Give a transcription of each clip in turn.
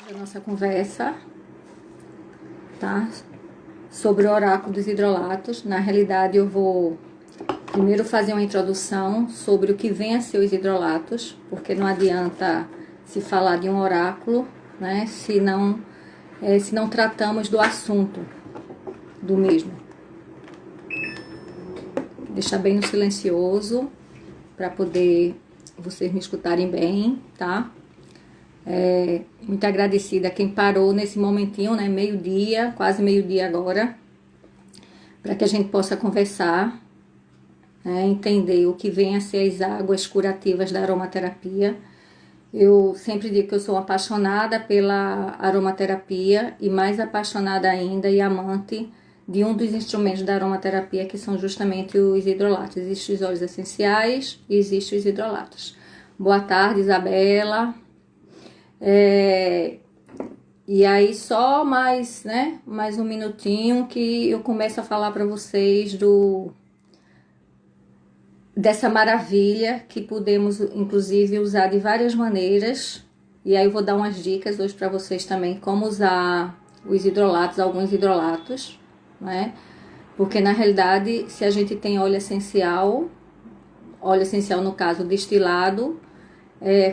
Da nossa conversa, tá? Sobre o oráculo dos hidrolatos. Na realidade, eu vou primeiro fazer uma introdução sobre o que vem a ser os hidrolatos, porque não adianta se falar de um oráculo, né? Se não tratamos do assunto do mesmo. Deixar bem no silencioso para poder vocês me escutarem bem, tá? Muito agradecida a quem parou nesse momentinho, né? Meio-dia, quase meio-dia agora, para que a gente possa conversar, né? Entender o que vem a ser as águas curativas da aromaterapia. Eu sempre digo que eu sou apaixonada pela aromaterapia e mais apaixonada ainda e amante de um dos instrumentos da aromaterapia, que são justamente os hidrolatos. Existem os óleos essenciais e existem os hidrolatos. Boa tarde, Isabela. E aí só mais um minutinho que eu começo a falar para vocês dessa maravilha que podemos inclusive usar de várias maneiras. E aí eu vou dar umas dicas hoje para vocês também como usar os hidrolatos, alguns hidrolatos, né? Porque na realidade, se a gente tem óleo essencial no caso destilado,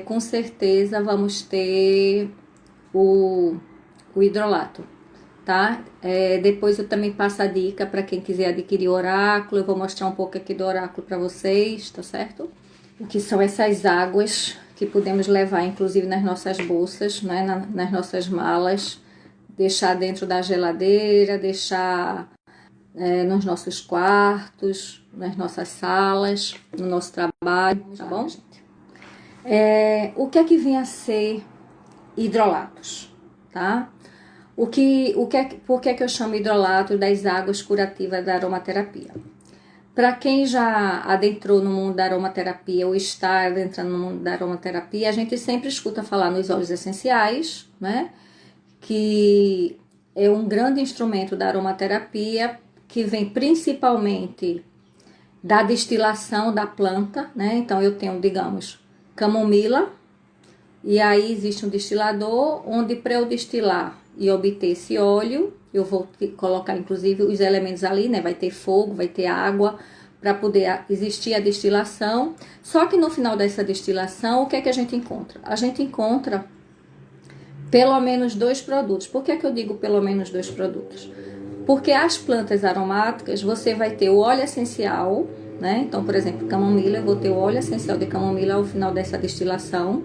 com certeza vamos ter o hidrolato, tá? Depois eu também passo a dica para quem quiser adquirir o oráculo. Eu vou mostrar um pouco aqui do oráculo para vocês, tá certo? O que são essas águas que podemos levar, inclusive nas nossas bolsas, né? Nas nossas malas, deixar dentro da geladeira, deixar nos nossos quartos, nas nossas salas, no nosso trabalho, tá bom? O que é que vem a ser hidrolatos, tá? Por que é que eu chamo hidrolato das águas curativas da aromaterapia? Para quem já adentrou no mundo da aromaterapia ou está adentrando no mundo da aromaterapia, a gente sempre escuta falar nos óleos essenciais, né? Que é um grande instrumento da aromaterapia que vem principalmente da destilação da planta, né? Então eu tenho, digamos, camomila, e aí existe um destilador onde para eu destilar e obter esse óleo, eu vou colocar inclusive os elementos ali, né? Vai ter fogo, vai ter água para poder existir a destilação. Só que no final dessa destilação, o que é que a gente encontra? A gente encontra pelo menos 2 produtos. Por que é que eu digo pelo menos 2 produtos? Porque as plantas aromáticas, você vai ter o óleo essencial, né? Então, por exemplo, camomila, eu vou ter o óleo essencial de camomila ao final dessa destilação.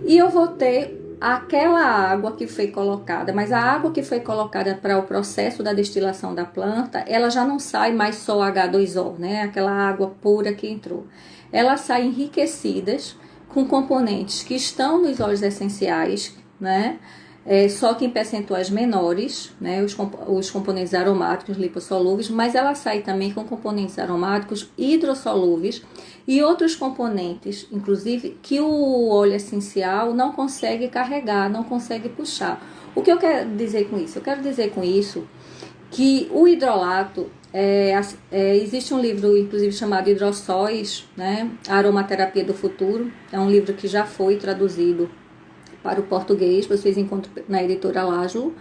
E eu vou ter aquela água que foi colocada, mas a água que foi colocada para o processo da destilação da planta, ela já não sai mais só H2O, né? Aquela água pura que entrou. Ela sai enriquecidas com componentes que estão nos óleos essenciais, né? Só que em percentuais menores, né? Os componentes aromáticos lipossolúveis, mas ela sai também com componentes aromáticos hidrossolúveis e outros componentes, inclusive, que o óleo essencial não consegue carregar, não consegue puxar. O que eu quero dizer com isso? Eu quero dizer com isso que o hidrolato, existe um livro, inclusive, chamado Hidrossóis, né? A Aromaterapia do Futuro. É um livro que já foi traduzido para o português, vocês encontram na editora Laszlo,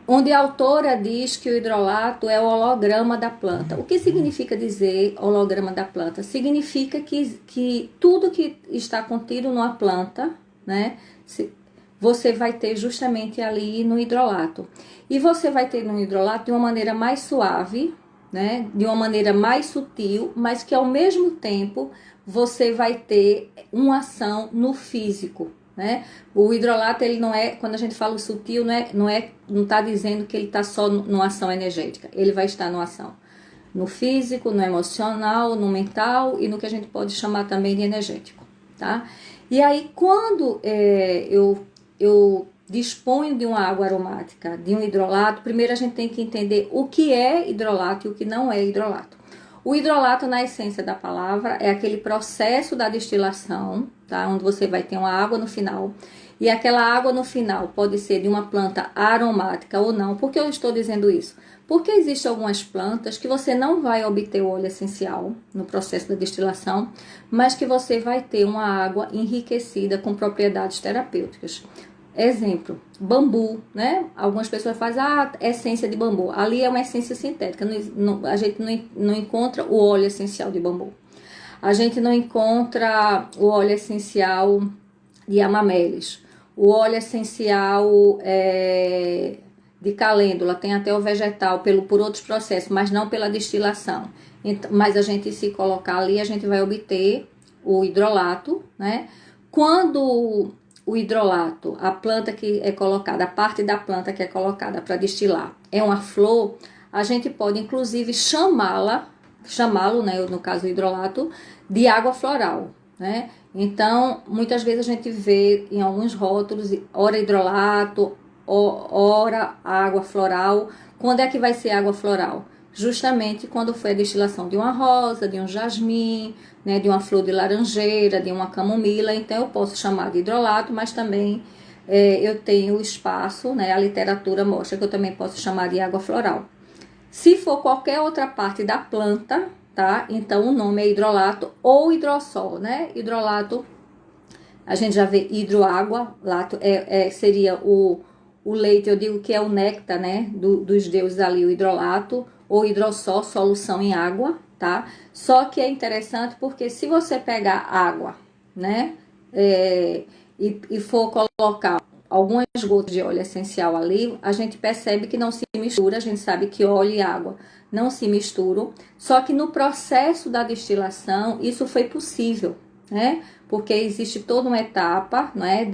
onde a autora diz que o hidrolato é o holograma da planta. O que significa dizer holograma da planta? Significa que tudo que está contido numa planta, né, você vai ter justamente ali no hidrolato. E você vai ter no hidrolato de uma maneira mais suave, né, de uma maneira mais sutil, mas que ao mesmo tempo você vai ter uma ação no físico, né? O hidrolato, ele não é, quando a gente fala sutil, não está dizendo que ele está só numa ação energética. Ele vai estar numa ação no físico, no emocional, no mental e no que a gente pode chamar também de energético, tá? E aí, quando eu disponho de uma água aromática, de um hidrolato, primeiro a gente tem que entender o que é hidrolato e o que não é hidrolato. O hidrolato, na essência da palavra, é aquele processo da destilação, tá? Onde você vai ter uma água no final. E aquela água no final pode ser de uma planta aromática ou não. Por que eu estou dizendo isso? Porque existem algumas plantas que você não vai obter o óleo essencial no processo da destilação, mas que você vai ter uma água enriquecida com propriedades terapêuticas. Exemplo, bambu, né? Algumas pessoas fazem essência de bambu. Ali é uma essência sintética. A gente não encontra o óleo essencial de bambu. A gente não encontra o óleo essencial de amamelis. O óleo essencial de calêndula, tem até o vegetal por outros processos, mas não pela destilação. Então, mas a gente, se colocar ali, a gente vai obter o hidrolato, né? Quando o hidrolato, a planta que é colocada, a parte da planta que é colocada para destilar, é uma flor, a gente pode inclusive chamá-lo, né, no caso o hidrolato, de água floral, né? Então, muitas vezes a gente vê em alguns rótulos, ora hidrolato, ora água floral. Quando é que vai ser água floral? Justamente quando foi a destilação de uma rosa, de um jasmim, né, de uma flor de laranjeira, de uma camomila. Então eu posso chamar de hidrolato, mas também eu tenho espaço, né, a literatura mostra que eu também posso chamar de água floral. Se for qualquer outra parte da planta, tá? Então o nome é hidrolato ou hidrossol, né? Hidrolato, a gente já vê hidroágua, lato seria o leite, eu digo que é o néctar, né, dos deuses ali, o hidrolato, ou hidrossol, solução em água, tá? Só que é interessante porque se você pegar água, né, e for colocar algumas gotas de óleo essencial ali, a gente percebe que não se mistura, a gente sabe que óleo e água não se misturam, só que no processo da destilação isso foi possível, né? Porque existe toda uma etapa, né,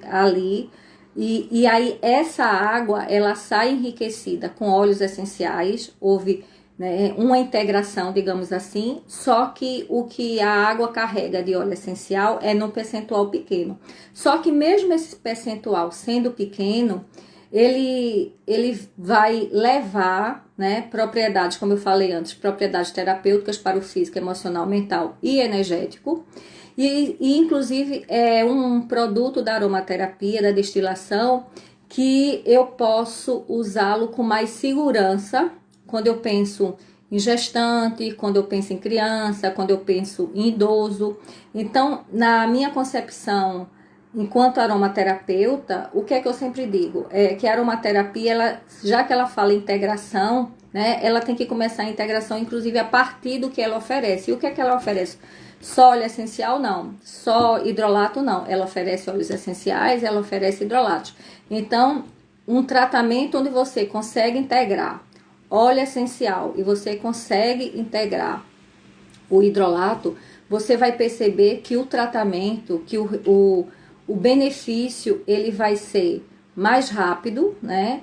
ali, e aí essa água, ela sai enriquecida com óleos essenciais, houve, né, uma integração, digamos assim, só que o que a água carrega de óleo essencial é num percentual pequeno. Só que mesmo esse percentual sendo pequeno, ele vai levar, né, propriedades, como eu falei antes, propriedades terapêuticas para o físico, emocional, mental e energético. E inclusive é um produto da aromaterapia, da destilação, que eu posso usá-lo com mais segurança quando eu penso em gestante, quando eu penso em criança, quando eu penso em idoso. Então, na minha concepção, enquanto aromaterapeuta, o que é que eu sempre digo? É que a aromaterapia, já que ela fala em integração, né, ela tem que começar a integração, inclusive, a partir do que ela oferece. E o que é que ela oferece? Só óleo essencial, não. Só hidrolato, não. Ela oferece óleos essenciais, ela oferece hidrolatos. Então, um tratamento onde você consegue integrar óleo essencial e você consegue integrar o hidrolato, você vai perceber que o tratamento, que o benefício, ele vai ser mais rápido, né?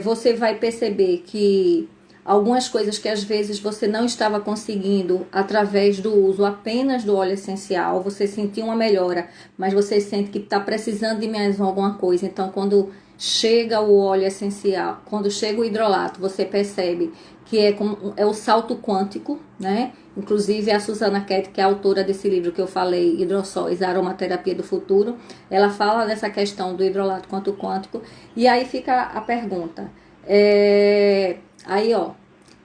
Você vai perceber que algumas coisas que às vezes você não estava conseguindo através do uso apenas do óleo essencial, você sentiu uma melhora, mas você sente que está precisando de mais alguma coisa. Então, quando chega o óleo essencial, quando chega o hidrolato, você percebe que é o salto quântico, né? Inclusive a Susana Kett, que é a autora desse livro que eu falei, Hidrossóis, a Aromaterapia do Futuro, ela fala dessa questão do hidrolato quântico. E aí fica a pergunta, aí, ó,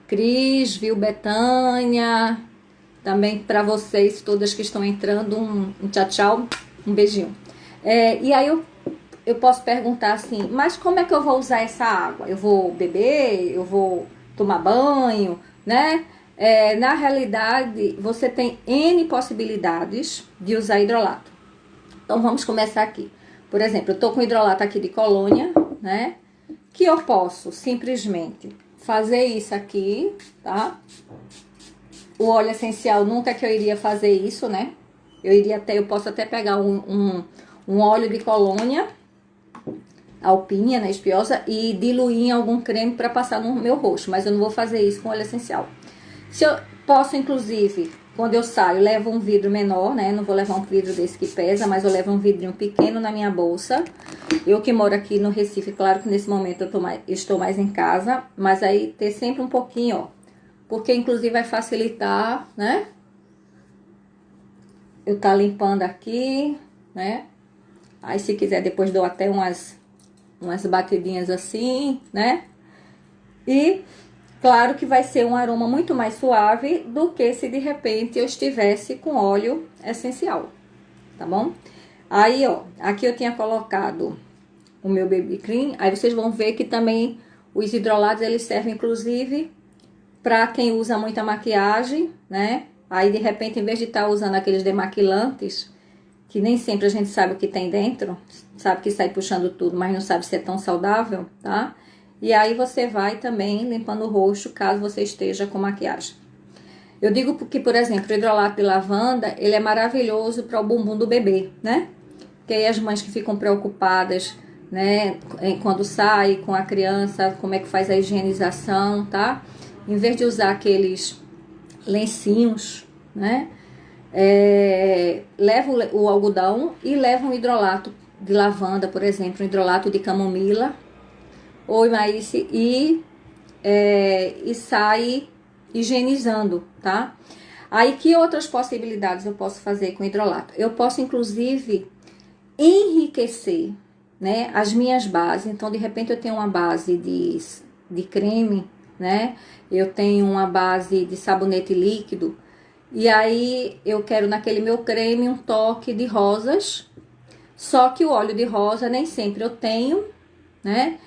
Cris, viu, Betânia, também para vocês todas que estão entrando, um tchau, tchau, um beijinho. E aí eu posso perguntar assim, mas como é que eu vou usar essa água? Eu vou beber? Eu vou tomar banho, né? Na realidade, você tem N possibilidades de usar hidrolato. Então, vamos começar aqui. Por exemplo, eu tô com hidrolato aqui de colônia, né? Que eu posso simplesmente fazer isso aqui, tá? O óleo essencial, nunca que eu iria fazer isso, né? Eu posso até pegar um óleo de colônia, alpinha, né, espiosa, e diluir em algum creme para passar no meu rosto, mas eu não vou fazer isso com óleo essencial. Se eu posso, inclusive, quando eu saio, levo um vidro menor, né? Não vou levar um vidro desse que pesa, mas eu levo um vidrinho pequeno na minha bolsa. Eu que moro aqui no Recife, claro que nesse momento eu estou mais em casa, mas aí ter sempre um pouquinho, ó. Porque inclusive vai facilitar, né? Eu tá limpando aqui, né? Aí se quiser depois dou até umas batidinhas assim, né? E claro que vai ser um aroma muito mais suave do que se de repente eu estivesse com óleo essencial, tá bom? Aí, ó, aqui eu tinha colocado o meu Baby Cream, aí vocês vão ver que também os hidrolatos eles servem inclusive para quem usa muita maquiagem, né? Aí de repente, em vez de estar usando aqueles demaquilantes, que nem sempre a gente sabe o que tem dentro, sabe que sai puxando tudo, mas não sabe se é tão saudável, tá? E aí você vai também limpando o rosto, caso você esteja com maquiagem. Eu digo porque, por exemplo, o hidrolato de lavanda, ele é maravilhoso para o bumbum do bebê, né? Porque aí as mães que ficam preocupadas, né, quando sai com a criança, como é que faz a higienização, tá? Em vez de usar aqueles lencinhos, né? Leva o algodão e leva um hidrolato de lavanda, por exemplo, um hidrolato de camomila ou maíse e sai higienizando, tá? Aí, que outras possibilidades eu posso fazer com hidrolato? Eu posso, inclusive, enriquecer, né, as minhas bases. Então, de repente, eu tenho uma base de creme, né? Eu tenho uma base de sabonete líquido. E aí, eu quero naquele meu creme um toque de rosas. Só que o óleo de rosa nem sempre eu tenho, né?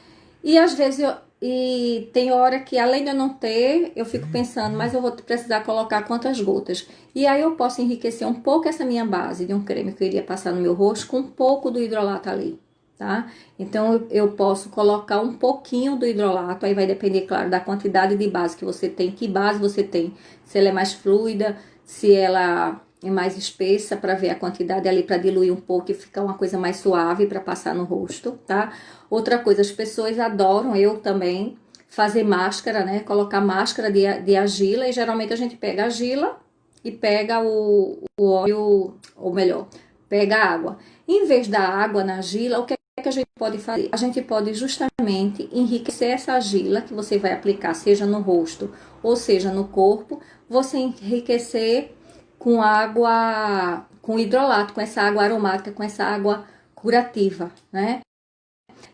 E às vezes e tem hora que, além de eu não ter, eu fico pensando, mas eu vou precisar colocar quantas gotas. E aí eu posso enriquecer um pouco essa minha base de um creme que eu iria passar no meu rosto com um pouco do hidrolato ali, tá? Então eu posso colocar um pouquinho do hidrolato, aí vai depender, claro, da quantidade de base que você tem, que base você tem, se ela é mais fluida, se ela é mais espessa, para ver a quantidade ali, para diluir um pouco e ficar uma coisa mais suave para passar no rosto, tá? Outra coisa, as pessoas adoram, eu também, fazer máscara, né? Colocar máscara de argila, e geralmente a gente pega a argila e pega o óleo, ou melhor, pega a água. Em vez da água na argila, o que é que a gente pode fazer? A gente pode justamente enriquecer essa argila que você vai aplicar, seja no rosto ou seja no corpo, você enriquecer com água, com hidrolato, com essa água aromática, com essa água curativa, né?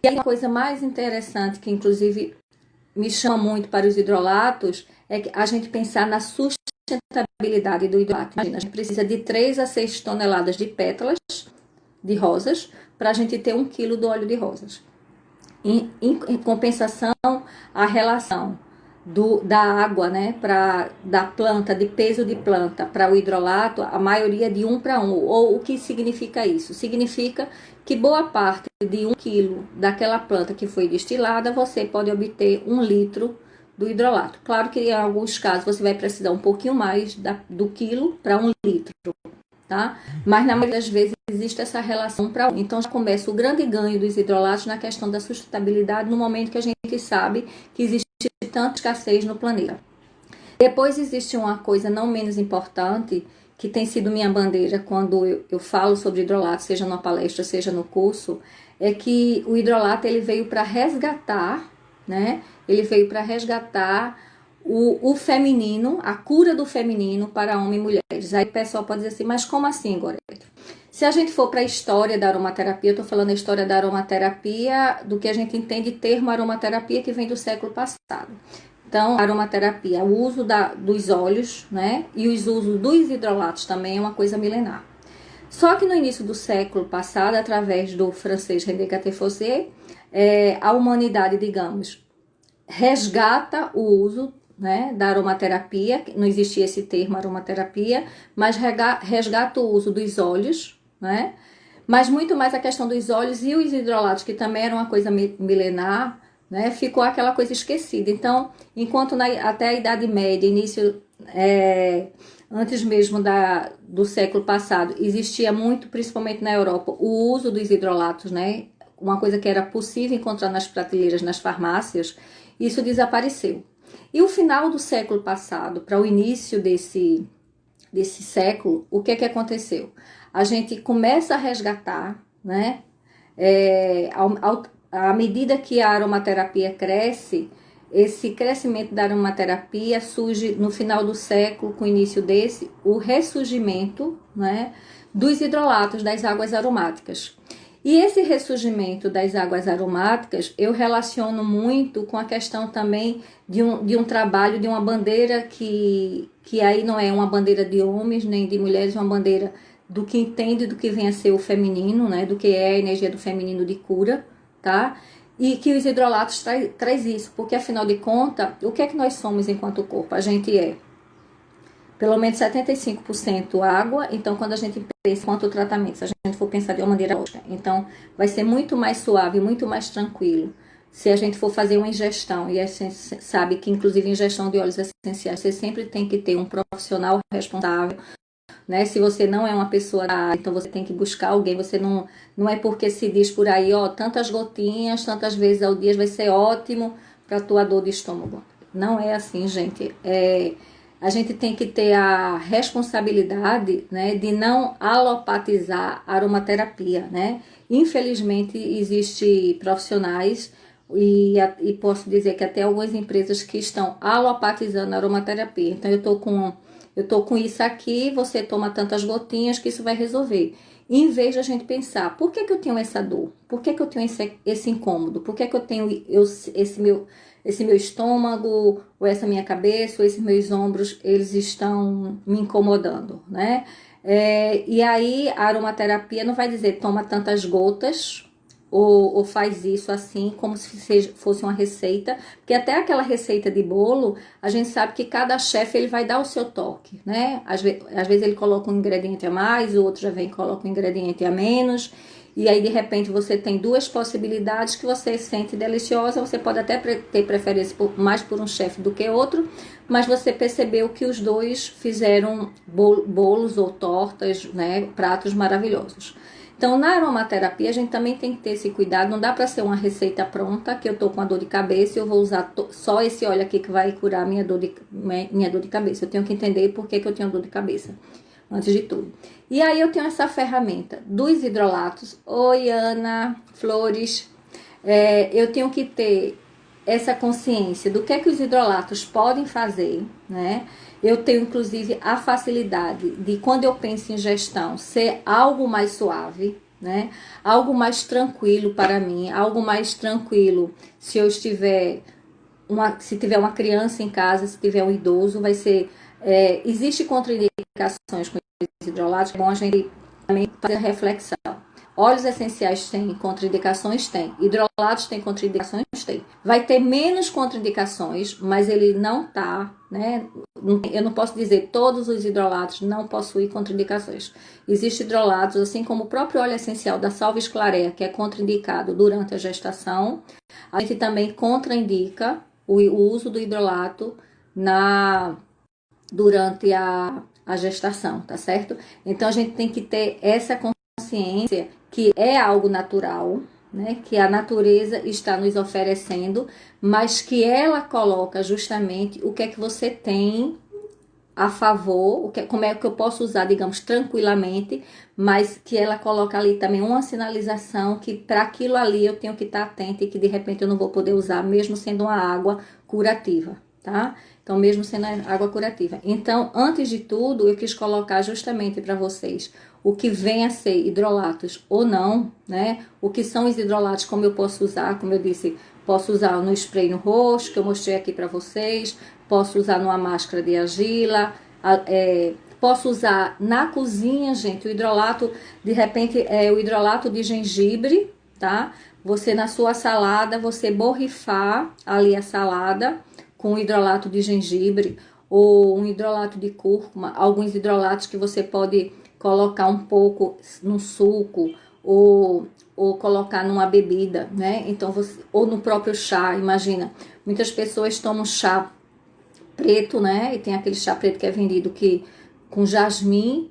E aí, uma coisa mais interessante, que inclusive me chama muito para os hidrolatos, é que a gente pensar na sustentabilidade do hidrolato. Imagina, a gente precisa de 3 a 6 toneladas de pétalas de rosas para a gente ter 1 quilo do óleo de rosas. Em compensação, a relação da água, né, da planta, de peso de planta para o hidrolato, a maioria de 1 para 1. Ou o que significa isso? Significa que boa parte de 1 quilo daquela planta que foi destilada, você pode obter 1 litro do hidrolato. Claro que em alguns casos você vai precisar um pouquinho mais do quilo para 1 litro, tá? Mas na maioria das vezes existe essa relação para 1. Então já começa o grande ganho dos hidrolatos na questão da sustentabilidade, no momento que a gente sabe que existe tanta escassez no planeta. Depois existe uma coisa não menos importante, que tem sido minha bandeira quando eu falo sobre hidrolato, seja numa palestra, seja no curso, é que o hidrolato ele veio para resgatar, né? Ele veio para resgatar o feminino, a cura do feminino para homens e mulheres. Aí o pessoal pode dizer assim, mas como assim, Gorete? Se a gente for para a história da aromaterapia, eu estou falando a história da aromaterapia, do que a gente entende termo aromaterapia, que vem do século passado. Então, a aromaterapia, o uso dos óleos, né, e os usos dos hidrolatos também é uma coisa milenar. Só que no início do século passado, através do francês René Gattefossé, a humanidade, digamos, resgata o uso, né, da aromaterapia, não existia esse termo aromaterapia, mas resgata o uso dos óleos, né, mas muito mais a questão dos óleos e os hidrolatos, que também era uma coisa milenar, né, ficou aquela coisa esquecida. Então, enquanto até a Idade Média, início, antes mesmo do século passado, existia muito, principalmente na Europa, o uso dos hidrolatos, né, uma coisa que era possível encontrar nas prateleiras, nas farmácias, isso desapareceu. E o final do século passado, para o início desse século, o que é que aconteceu? A gente começa a resgatar, né, à medida que a aromaterapia cresce, esse crescimento da aromaterapia surge no final do século, com o início desse, o ressurgimento, né, dos hidrolatos, das águas aromáticas. E esse ressurgimento das águas aromáticas eu relaciono muito com a questão também de um trabalho, de uma bandeira que aí não é uma bandeira de homens nem de mulheres, uma bandeira do que entende do que vem a ser o feminino, né, do que é a energia do feminino de cura, tá? E que os hidrolatos traz isso, porque afinal de contas, o que é que nós somos enquanto corpo? A gente é pelo menos 75% água, então quando a gente pensa quanto tratamento, se a gente for pensar de uma maneira lógica, então vai ser muito mais suave, muito mais tranquilo. Se a gente for fazer uma ingestão, e a gente sabe que inclusive ingestão de óleos essenciais, você sempre tem que ter um profissional responsável, né? Se você não é uma pessoa da área, então você tem que buscar alguém, você não é porque se diz por aí, ó, tantas gotinhas, tantas vezes ao dia vai ser ótimo para tua dor de estômago. Não é assim, gente. A gente tem que ter a responsabilidade, né, de não alopatizar a aromaterapia, né? Infelizmente, existe profissionais e posso dizer que até algumas empresas que estão alopatizando a aromaterapia. Então, eu tô com isso aqui, você toma tantas gotinhas que isso vai resolver. Em vez de a gente pensar, por que eu tenho essa dor? Por que eu tenho esse incômodo? Por que eu tenho esse meu estômago, ou essa minha cabeça, ou esses meus ombros, eles estão me incomodando, né? E aí a aromaterapia não vai dizer toma tantas gotas, ou faz isso assim, como se fosse uma receita, porque até aquela receita de bolo, a gente sabe que cada chefe ele vai dar o seu toque, né? Às vezes ele coloca um ingrediente a mais, o outro já vem e coloca um ingrediente a menos, e aí de repente você tem duas possibilidades que você sente deliciosa, você pode até ter preferência mais por um chefe do que outro, mas você percebeu que os dois fizeram bolos ou tortas, né? Pratos maravilhosos. Então, na aromaterapia, a gente também tem que ter esse cuidado. Não dá para ser uma receita pronta, que eu tô com a dor de cabeça e eu vou usar só esse óleo aqui que vai curar minha dor de cabeça. Eu tenho que entender por que eu tenho dor de cabeça, antes de tudo. E aí eu tenho essa ferramenta dos hidrolatos. Oi, Ana Flores. Eu tenho que ter essa consciência do que é que os hidrolatos podem fazer, né? Eu tenho, inclusive, a facilidade de, quando eu penso em gestão, ser algo mais suave, né? Algo mais tranquilo para mim, algo mais tranquilo se eu estiver, se tiver uma criança em casa, se tiver um idoso, vai ser... existe contraindicações com os hidrolatos, é bom a gente também fazer a reflexão. Óleos essenciais têm contraindicações? Tem. Hidrolatos têm contraindicações? Tem. Vai ter menos contraindicações, mas ele não tá, né? Eu não posso dizer todos os hidrolatos não possuem contraindicações. Existem hidrolatos, assim como o próprio óleo essencial da Salves Clarea, que é contraindicado durante a gestação. A gente também contraindica o uso do hidrolato durante a gestação, tá certo? Então a gente tem que ter essa consciência que é algo natural, né, que a natureza está nos oferecendo, mas que ela coloca justamente o que é que você tem a favor, como é que eu posso usar, digamos, tranquilamente, mas que ela coloca ali também uma sinalização que para aquilo ali eu tenho que estar atenta e que de repente eu não vou poder usar, mesmo sendo uma água curativa, tá? Então, mesmo sendo água curativa. Então, antes de tudo, eu quis colocar justamente para vocês o que vem a ser hidrolatos ou não, né? O que são os hidrolatos, como eu posso usar, como eu disse, posso usar no spray no rosto, que eu mostrei aqui para vocês, posso usar numa máscara de argila, posso usar na cozinha, gente, o hidrolato, de repente, o hidrolato de gengibre, tá? Você na sua salada, você borrifar ali a salada com hidrolato de gengibre ou um hidrolato de cúrcuma, alguns hidrolatos que você pode colocar um pouco no suco ou colocar numa bebida, né? Então ou no próprio chá, imagina, muitas pessoas tomam chá preto, né? E tem aquele chá preto que é vendido com jasmim.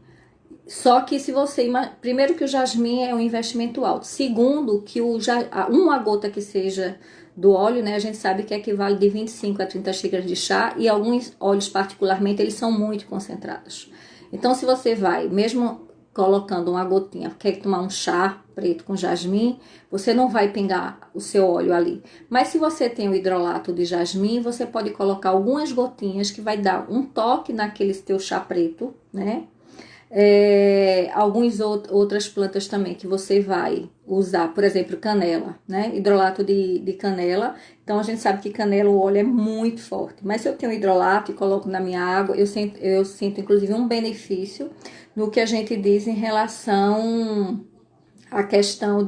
Só que se você... Primeiro que o jasmim é um investimento alto. Segundo que uma gota que seja do óleo, né? A gente sabe que equivale de 25 a 30 xícaras de chá. E alguns óleos particularmente, eles são muito concentrados. Então se você vai, mesmo colocando uma gotinha, quer tomar um chá preto com jasmim, você não vai pingar o seu óleo ali. Mas se você tem o hidrolato de jasmim, você pode colocar algumas gotinhas que vai dar um toque naquele teu chá preto, né? Algumas outras plantas também que você vai usar, por exemplo, canela, né? Hidrolato de canela. Então a gente sabe que canela, o óleo é muito forte, mas se eu tenho hidrolato e coloco na minha água, eu sinto inclusive um benefício no que a gente diz em relação à questão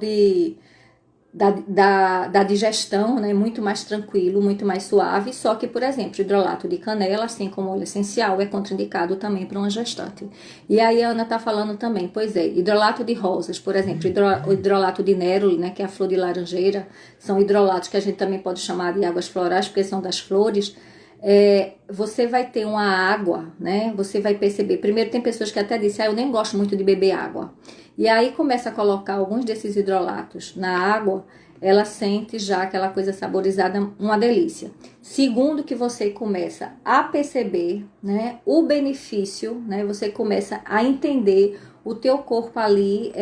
da digestão, né? Muito mais tranquilo, muito mais suave. Só que, por exemplo, hidrolato de canela, assim como óleo essencial, é contraindicado também para uma gestante. E aí a Ana tá falando também, pois é, hidrolato de rosas, por exemplo, o hidrolato de néroli, né? Que é a flor de laranjeira, são hidrolatos que a gente também pode chamar de águas florais, porque são das flores. Você vai ter uma água, né? Você vai perceber. Primeiro, tem pessoas que até dizem, eu nem gosto muito de beber água. E aí começa a colocar alguns desses hidrolatos na água, ela sente já aquela coisa saborizada, uma delícia. Segundo, que você começa a perceber, né, o benefício, né? Você começa a entender o teu corpo ali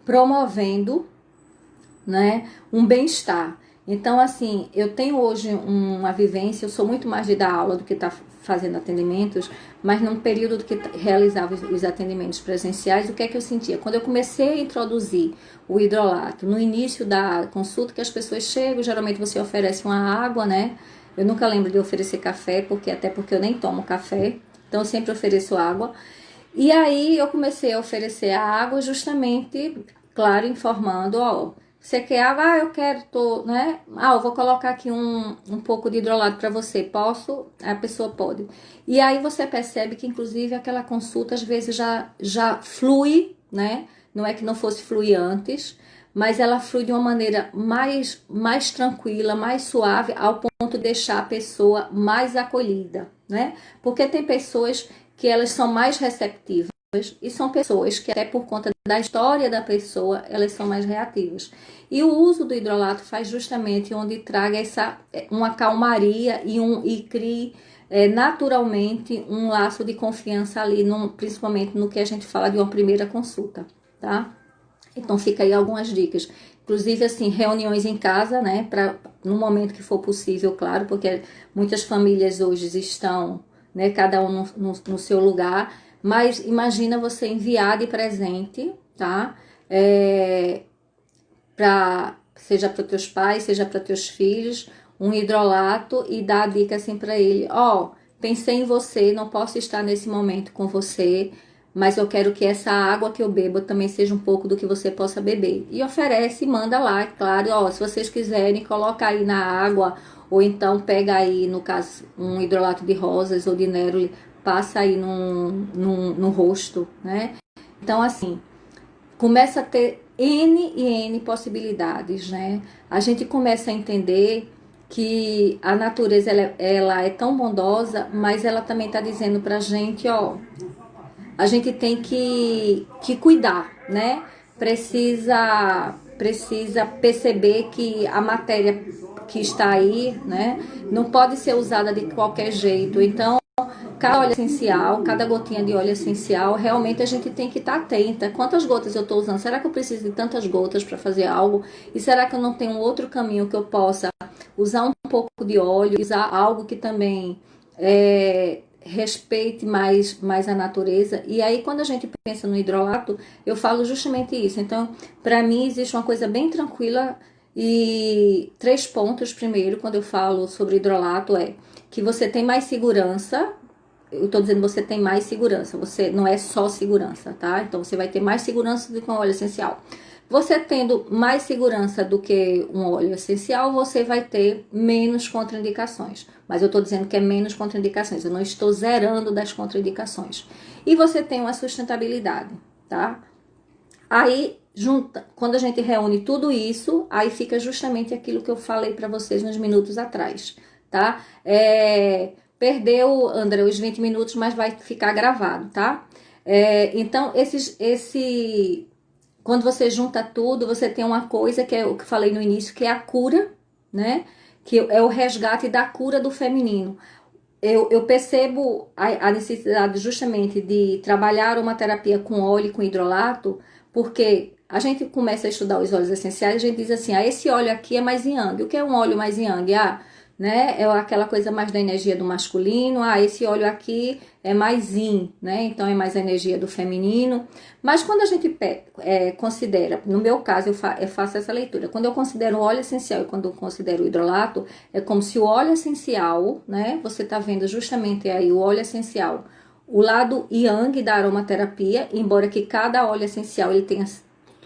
promovendo, né, um bem-estar. Então, assim, eu tenho hoje uma vivência, eu sou muito mais de dar aula do que estar fazendo atendimentos, mas num período que realizava os atendimentos presenciais, o que é que eu sentia? Quando eu comecei a introduzir o hidrolato, no início da consulta, que as pessoas chegam, geralmente você oferece uma água, né? Eu nunca lembro de oferecer café, até porque eu nem tomo café, então eu sempre ofereço água. E aí eu comecei a oferecer a água justamente, claro, informando, ó, você quer água? Eu quero, né? Eu vou colocar aqui um pouco de hidrolato para você. Posso? A pessoa pode. E aí você percebe que, inclusive, aquela consulta às vezes já flui, né? Não é que não fosse fluir antes, mas ela flui de uma maneira mais tranquila, mais suave, ao ponto de deixar a pessoa mais acolhida, né? Porque tem pessoas que elas são mais receptivas, e são pessoas que, até por conta da história da pessoa, elas são mais reativas. E o uso do hidrolato faz justamente onde traga uma calmaria e crie naturalmente um laço de confiança ali, principalmente no que a gente fala de uma primeira consulta, tá? Então fica aí algumas dicas. Inclusive, assim, reuniões em casa, né? No momento que for possível, claro, porque muitas famílias hoje estão, né, cada um no seu lugar. Mas imagina você enviar de presente, tá? Seja para os teus pais, seja para teus filhos, um hidrolato e dar a dica assim para ele: pensei em você, não posso estar nesse momento com você, mas eu quero que essa água que eu bebo também seja um pouco do que você possa beber. E oferece, manda lá, é claro, se vocês quiserem, coloca aí na água, ou então pega aí, no caso, um hidrolato de rosas ou de néroli, passa aí no rosto, né? Então, assim, começa a ter N e N possibilidades, né? A gente começa a entender que a natureza ela é tão bondosa, mas ela também está dizendo pra gente, a gente tem que cuidar, né? Precisa perceber que a matéria que está aí, né, não pode ser usada de qualquer jeito. Então, cada óleo essencial, cada gotinha de óleo essencial, realmente a gente tem que estar atenta. Quantas gotas eu estou usando? Será que eu preciso de tantas gotas para fazer algo? E será que eu não tenho um outro caminho que eu possa usar um pouco de óleo, usar algo que também respeite mais a natureza? E aí, quando a gente pensa no hidrolato, eu falo justamente isso. Então, para mim, existe uma coisa bem tranquila e 3 pontos. Primeiro, quando eu falo sobre hidrolato, que você tem mais segurança. Eu tô dizendo, você tem mais segurança, você não é só segurança, tá? Então você vai ter mais segurança do que um óleo essencial. Você tendo mais segurança do que um óleo essencial, você vai ter menos contraindicações. Mas eu tô dizendo que é menos contraindicações, eu não estou zerando das contraindicações. E você tem uma sustentabilidade, tá? Aí, quando a gente reúne tudo isso, aí fica justamente aquilo que eu falei para vocês nos minutos atrás, tá? Perdeu, André, os 20 minutos, mas vai ficar gravado, tá? Então, quando você junta tudo, você tem uma coisa que é o que eu falei no início, que é a cura, né? Que é o resgate da cura do feminino. Eu percebo a necessidade justamente de trabalhar uma terapia com óleo e com hidrolato, porque a gente começa a estudar os óleos essenciais, a gente diz assim, esse óleo aqui é mais yang. O que é um óleo mais yang? Né? É aquela coisa mais da energia do masculino. Esse óleo aqui é mais yin, né? Então é mais a energia do feminino. Mas quando a gente considera, no meu caso eu faço essa leitura, quando eu considero o óleo essencial e quando eu considero o hidrolato, é como se o óleo essencial, né? Você tá vendo justamente aí o óleo essencial, o lado yang da aromaterapia, embora que cada óleo essencial ele tenha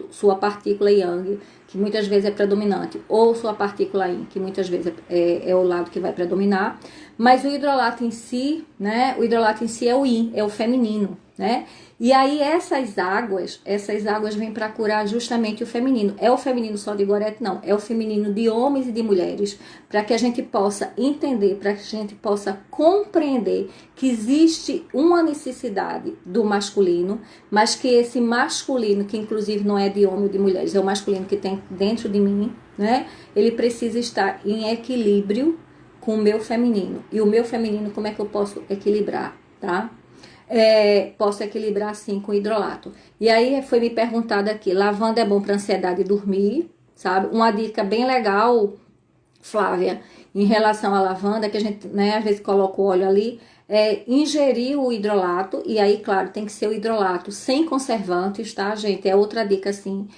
sua partícula yang, que muitas vezes é predominante, ou sua partícula yin, que muitas vezes é o lado que vai predominar. Mas o hidrolato em si, né? O hidrolato em si é o yin, é o feminino, né? E aí essas águas vêm para curar justamente o feminino. É o feminino só de Gorete? Não. É o feminino de homens e de mulheres, para que a gente possa entender, para que a gente possa compreender que existe uma necessidade do masculino, mas que esse masculino, que inclusive não é de homem ou de mulheres, é o masculino que tem dentro de mim, né? Ele precisa estar em equilíbrio com o meu feminino. E o meu feminino, como é que eu posso equilibrar, tá? Posso equilibrar assim com hidrolato. E aí foi me perguntado aqui, lavanda é bom para ansiedade e dormir, sabe? Uma dica bem legal, Flávia, em relação à lavanda, que a gente, né, às vezes coloca o óleo ali, ingerir o hidrolato, e aí, claro, tem que ser o hidrolato sem conservantes, tá, gente? É outra dica, assim.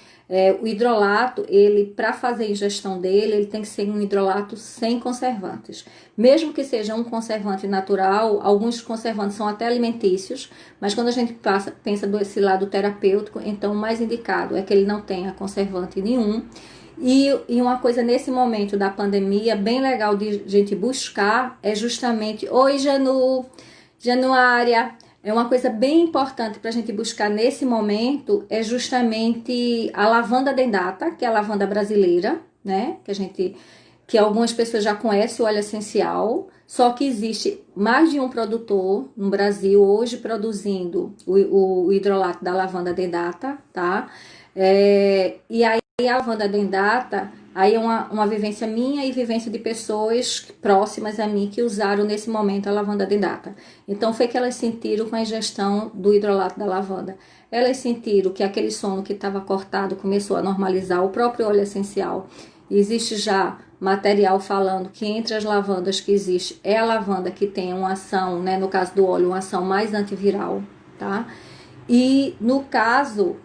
O hidrolato, ele, para fazer a ingestão dele, ele tem que ser um hidrolato sem conservantes. Mesmo que seja um conservante natural, alguns conservantes são até alimentícios, mas quando a gente pensa desse lado terapêutico, então o mais indicado é que ele não tenha conservante nenhum. E uma coisa nesse momento da pandemia, bem legal de gente buscar, é justamente... Oi, Januária! É uma coisa bem importante para a gente buscar nesse momento, é justamente a lavanda dendata, que é a lavanda brasileira, né? Que algumas pessoas já conhecem o óleo essencial, só que existe mais de um produtor no Brasil hoje produzindo o hidrolato da lavanda dendata, tá? E aí a lavanda dendata, aí é uma vivência minha e vivência de pessoas próximas a mim que usaram nesse momento a lavanda dendata. Então foi que elas sentiram com a ingestão do hidrolato da lavanda. Elas sentiram que aquele sono que estava cortado começou a normalizar, o próprio óleo essencial. Existe já material falando que entre as lavandas que existe é a lavanda que tem uma ação, né, no caso do óleo, uma ação mais antiviral, tá? E no caso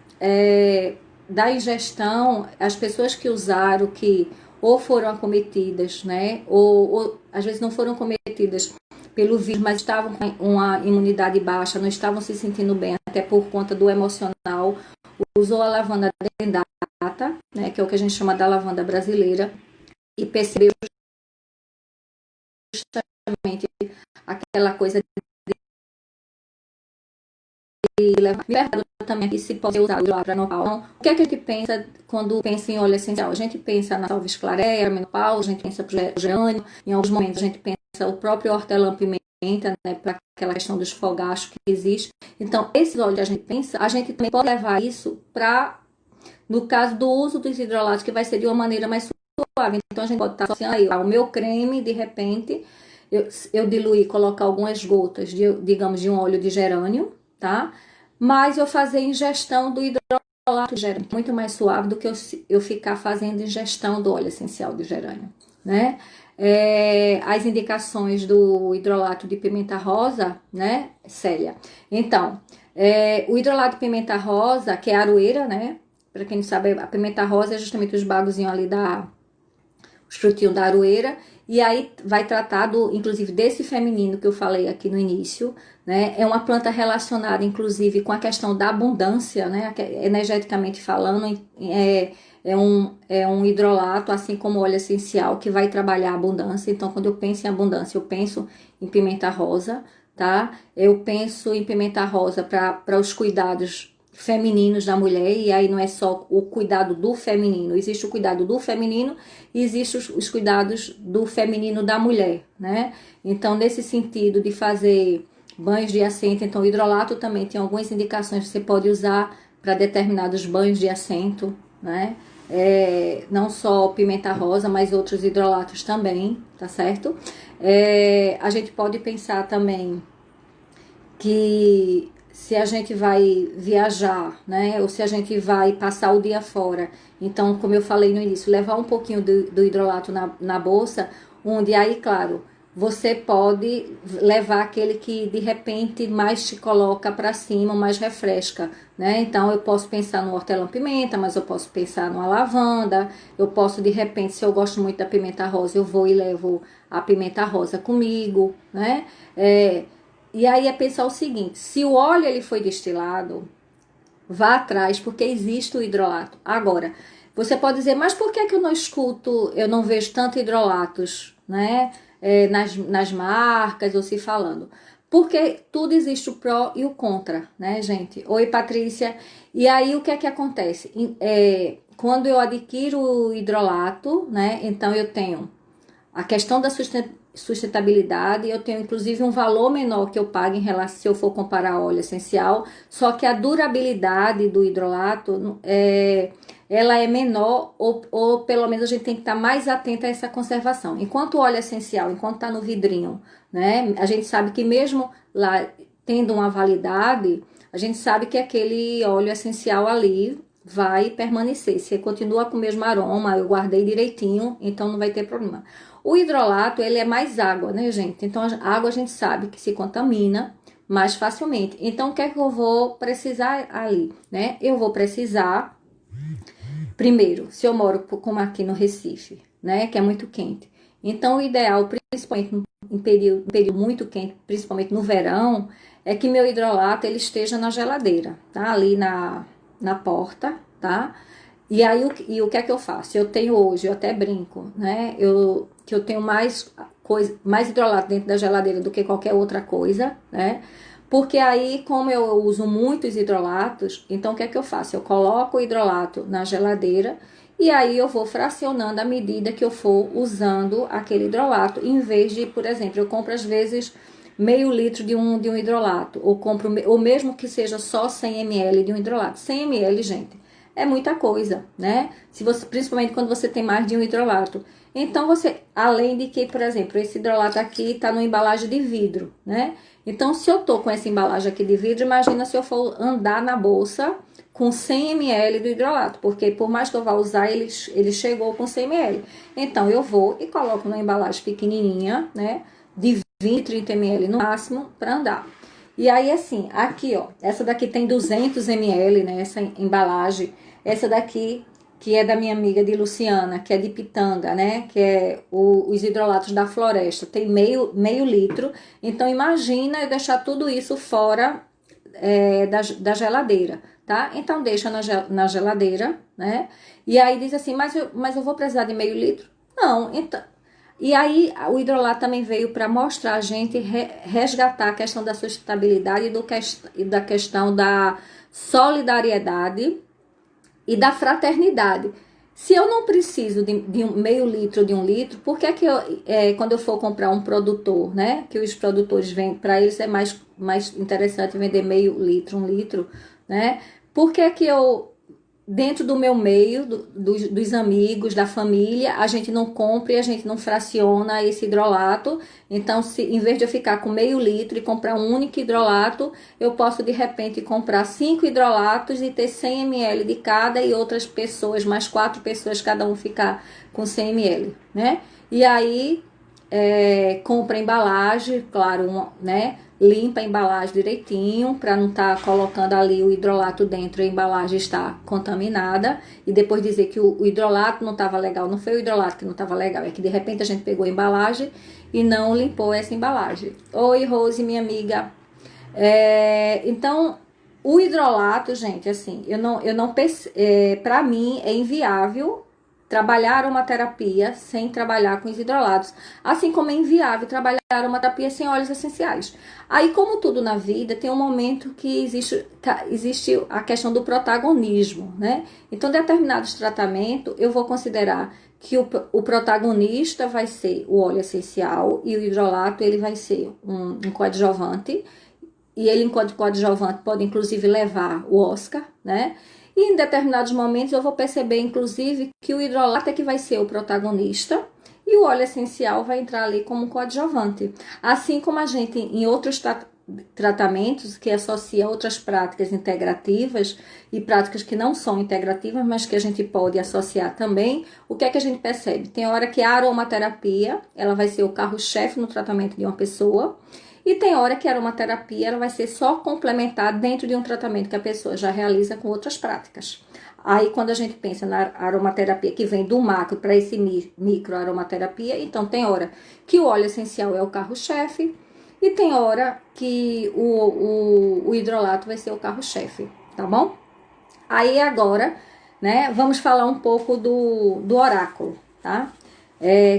da ingestão, as pessoas que usaram, que ou foram acometidas, né, ou às vezes não foram acometidas pelo vírus, mas estavam com uma imunidade baixa, não estavam se sentindo bem, até por conta do emocional, usou a lavanda dendata, né, que é o que a gente chama da lavanda brasileira, e percebeu justamente aquela coisa de levar também que se pode usar lá para menopausa. O que é que a gente pensa quando pensa em óleo essencial? A gente pensa na salvia esclareia, menopausa, a gente pensa pro gerânio, em alguns momentos a gente pensa o próprio hortelã-pimenta, né, para aquela questão dos fogachos que existe. Então, esses óleos que a gente pensa, a gente também pode levar isso para, no caso do uso dos hidrolatos, que vai ser de uma maneira mais suave. Então, a gente pode estar associando aí o meu creme, de repente, eu diluir, colocar algumas gotas, digamos, de um óleo de gerânio, tá? Mas eu fazer ingestão do hidrolato de gerânio, muito mais suave do que eu ficar fazendo ingestão do óleo essencial de gerânio, né? As indicações do hidrolato de pimenta rosa, né, Célia? Então, o hidrolato de pimenta rosa, que é a aroeira, né? Para quem não sabe, a pimenta rosa é justamente os bagozinhos ali os frutinhos da aroeira, e aí vai tratar, inclusive, desse feminino que eu falei aqui no início, né? É uma planta relacionada, inclusive, com a questão da abundância, né? Energeticamente falando, é um hidrolato, assim como o óleo essencial, que vai trabalhar a abundância. Então, quando eu penso em abundância, eu penso em pimenta rosa, tá? Eu penso em pimenta rosa para os cuidados femininos da mulher, e aí não é só o cuidado do feminino, existe o cuidado do feminino e existe os cuidados do feminino da mulher, né? Então, nesse sentido de fazer banhos de assento, então o hidrolato também tem algumas indicações que você pode usar para determinados banhos de assento, né? Não só pimenta rosa, mas outros hidrolatos também, tá certo? A gente pode pensar também que se a gente vai viajar, né, ou se a gente vai passar o dia fora, então, como eu falei no início, levar um pouquinho do hidrolato na bolsa, onde aí, claro, você pode levar aquele que de repente mais te coloca para cima, mais refresca, né? Então eu posso pensar no hortelã-pimenta, mas eu posso pensar numa lavanda, eu posso de repente, se eu gosto muito da pimenta rosa, eu vou e levo a pimenta rosa comigo, né? E aí é pensar o seguinte, se o óleo ele foi destilado, vá atrás, porque existe o hidrolato. Agora, você pode dizer, mas por que eu não escuto, eu não vejo tanto hidrolatos, né? Nas marcas ou se falando? Porque tudo existe o pró e o contra, né, gente? Oi, Patrícia. E aí, o que é que acontece? Quando eu adquiro o hidrolato, né, então eu tenho a questão da sustentabilidade, eu tenho inclusive um valor menor que eu pago em relação se eu for comparar óleo essencial, só que a durabilidade do hidrolato ela é menor, ou pelo menos a gente tem que estar mais atenta a essa conservação. Enquanto o óleo essencial, enquanto está no vidrinho, né, a gente sabe que mesmo lá tendo uma validade, a gente sabe que aquele óleo essencial ali vai permanecer. Se continua com o mesmo aroma, eu guardei direitinho, então não vai ter problema. O hidrolato, ele é mais água, né, gente? Então, a água a gente sabe que se contamina mais facilmente. Então, o que é que eu vou precisar ali, né? Eu vou precisar, primeiro, se eu moro como aqui no Recife, né, que é muito quente. Então, o ideal, principalmente em período muito quente, principalmente no verão, é que meu hidrolato ele esteja na geladeira, tá? Ali na porta, tá? E aí, o que é que eu faço? Eu tenho hoje, eu até brinco, né? Que eu tenho mais hidrolato dentro da geladeira do que qualquer outra coisa, né? Porque aí, como eu uso muitos hidrolatos, então o que é que eu faço? Eu coloco o hidrolato na geladeira e aí eu vou fracionando à medida que eu for usando aquele hidrolato, em vez de, por exemplo, eu compro às vezes meio litro de um hidrolato, ou mesmo que seja só 100 ml de um hidrolato. 100 ml, gente, é muita coisa, né? Se você, principalmente quando você tem mais de um hidrolato. Então, você, além de que, por exemplo, esse hidrolato aqui tá numa embalagem de vidro, né? Então, se eu tô com essa embalagem aqui de vidro, imagina se eu for andar na bolsa com 100 ml do hidrolato, porque por mais que eu vá usar, ele chegou com 100 ml. Então, eu vou e coloco numa embalagem pequenininha, né? De 20, 30 ml no máximo para andar. E aí, assim, aqui, ó, essa daqui tem 200 ml, né, essa embalagem. Essa daqui, que é da minha amiga de Luciana, que é de Pitanga, né, que é os hidrolatos da floresta, tem meio litro. Então, imagina eu deixar tudo isso fora da geladeira, tá? Então, deixa na geladeira, né? E aí diz assim, mas eu vou precisar de meio litro? Não, então... E aí, o hidrolato também veio para mostrar a gente, resgatar a questão da sustentabilidade e da questão da solidariedade e da fraternidade. Se eu não preciso de um meio litro, de um litro, por que que quando eu for comprar um produtor, né, que os produtores vendem, para eles é mais interessante vender meio litro, um litro, né? Por que que dentro do meu meio, dos amigos, da família, a gente não compra e a gente não fraciona esse hidrolato? Então, em vez de eu ficar com meio litro e comprar um único hidrolato, eu posso de repente comprar 5 hidrolatos e ter 100 ml de cada e outras pessoas, mais 4 pessoas, cada um ficar com 100 ml, né? E aí, compra a embalagem, claro, né? Limpa a embalagem direitinho para não estar colocando ali o hidrolato dentro e a embalagem está contaminada e depois dizer que o hidrolato não estava legal. Não foi o hidrolato que não estava legal, é que de repente a gente pegou a embalagem e não limpou essa embalagem. Oi, Rose, minha amiga. Então, o hidrolato, gente, assim, para mim é inviável trabalhar aromaterapia sem trabalhar com os hidrolatos, assim como é inviável trabalhar aromaterapia sem óleos essenciais. Aí, como tudo na vida, tem um momento que existe a questão do protagonismo, né? Então, determinados tratamentos, eu vou considerar que o protagonista vai ser o óleo essencial e o hidrolato, ele vai ser um coadjuvante, e ele, enquanto coadjuvante, pode inclusive levar o Oscar, né? E em determinados momentos eu vou perceber, inclusive, que o hidrolato é que vai ser o protagonista e o óleo essencial vai entrar ali como coadjuvante. Assim como a gente, em outros tratamentos que associa outras práticas integrativas e práticas que não são integrativas, mas que a gente pode associar também, o que é que a gente percebe? Tem hora que a aromaterapia, ela vai ser o carro-chefe no tratamento de uma pessoa, e tem hora que a aromaterapia ela vai ser só complementar dentro de um tratamento que a pessoa já realiza com outras práticas. Aí, quando a gente pensa na aromaterapia que vem do macro para esse micro aromaterapia, então tem hora que o óleo essencial é o carro-chefe e tem hora que o hidrolato vai ser o carro-chefe, tá bom? Aí agora, né, vamos falar um pouco do oráculo, tá?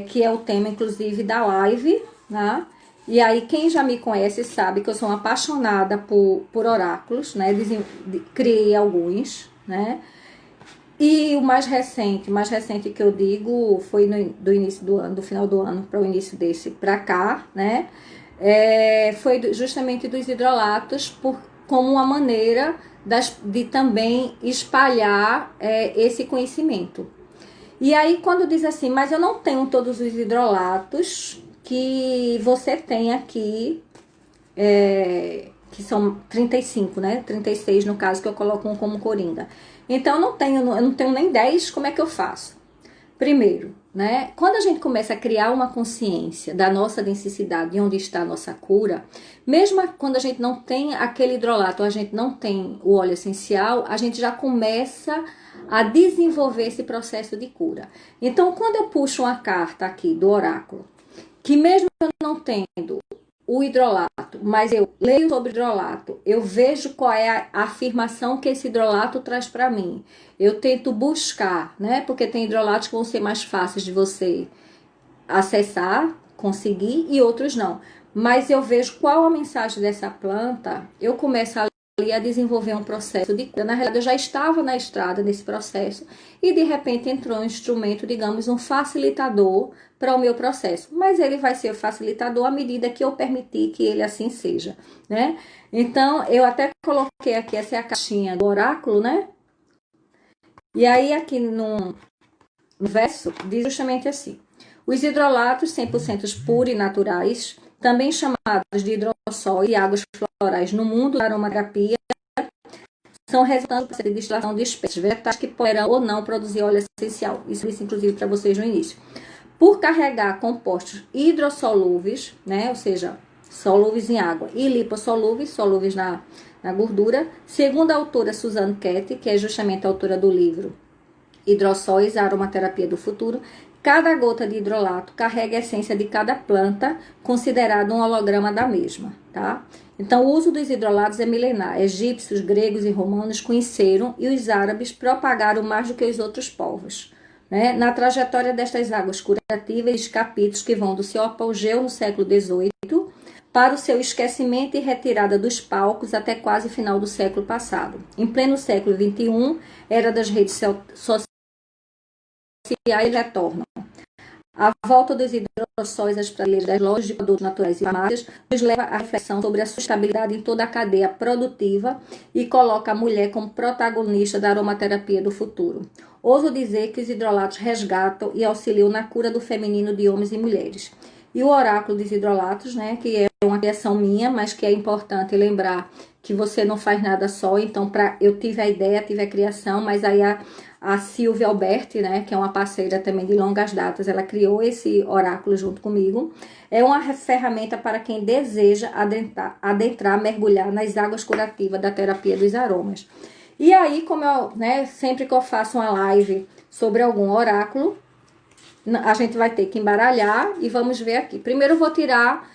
Que é o tema, inclusive, da live, né? E aí, quem já me conhece sabe que eu sou uma apaixonada por oráculos, né? Criei alguns, né? E o mais recente que eu digo foi do início do ano, do final do ano para o início desse para cá, né? Foi justamente dos hidrolatos como uma maneira de também espalhar esse conhecimento. E aí quando diz assim, mas eu não tenho todos os hidrolatos que você tem aqui, que são 35, né? 36 no caso, que eu coloco um como coringa. Então eu não tenho nem 10, como é que eu faço? Primeiro, né? Quando a gente começa a criar uma consciência da nossa necessidade, de onde está a nossa cura, mesmo quando a gente não tem aquele hidrolato, a gente não tem o óleo essencial, a gente já começa a desenvolver esse processo de cura. Então, quando eu puxo uma carta aqui do oráculo, que mesmo eu não tendo o hidrolato, mas eu leio sobre hidrolato, eu vejo qual é a afirmação que esse hidrolato traz para mim. Eu tento buscar, né? Porque tem hidrolatos que vão ser mais fáceis de você acessar, conseguir, e outros não. Mas eu vejo qual a mensagem dessa planta, eu começo a desenvolver um processo de cura. Na realidade, eu já estava na estrada nesse processo e de repente entrou um instrumento, digamos, um facilitador para o meu processo. Mas ele vai ser o facilitador à medida que eu permitir que ele assim seja, né? Então, eu até coloquei aqui, essa é a caixinha do oráculo, né? E aí aqui no verso diz justamente assim: os hidrolatos 100% puros e naturais, também chamados de hidrossol e águas florais no mundo da aromaterapia, são resultantes de destilação de espécies vegetais que poderão ou não produzir óleo essencial. Isso disse inclusive para vocês no início. Por carregar compostos hidrossolúveis, né, ou seja, solúveis em água, e lipossolúveis, solúveis na gordura, segundo a autora Suzanne Ketty, que é justamente a autora do livro Hidrossóis, a Aromaterapia do Futuro, cada gota de hidrolato carrega a essência de cada planta, considerado um holograma da mesma, tá? Então, o uso dos hidrolatos é milenar. Egípcios, gregos e romanos conheceram e os árabes propagaram mais do que os outros povos, né? Na trajetória destas águas curativas, existem capítulos que vão do seu apogeu no século XVIII para o seu esquecimento e retirada dos palcos até quase final do século passado. Em pleno século XXI, era das redes sociais retornam. A volta dos hidrossóis às prateleiras das lojas de produtos naturais e farmácias nos leva à reflexão sobre a sustentabilidade em toda a cadeia produtiva e coloca a mulher como protagonista da aromaterapia do futuro. Ouso dizer que os hidrolatos resgatam e auxiliam na cura do feminino de homens e mulheres. E o oráculo dos hidrolatos, né, que é uma criação minha, mas que é importante lembrar que você não faz nada só. Então, eu tive a ideia, tive a criação, mas aí a Silvia Alberti, né, que é uma parceira também de longas datas, ela criou esse oráculo junto comigo. É uma ferramenta para quem deseja adentrar, mergulhar nas águas curativas da terapia dos aromas. E aí, como eu, né, sempre que eu faço uma live sobre algum oráculo, a gente vai ter que embaralhar e vamos ver aqui. Primeiro eu vou tirar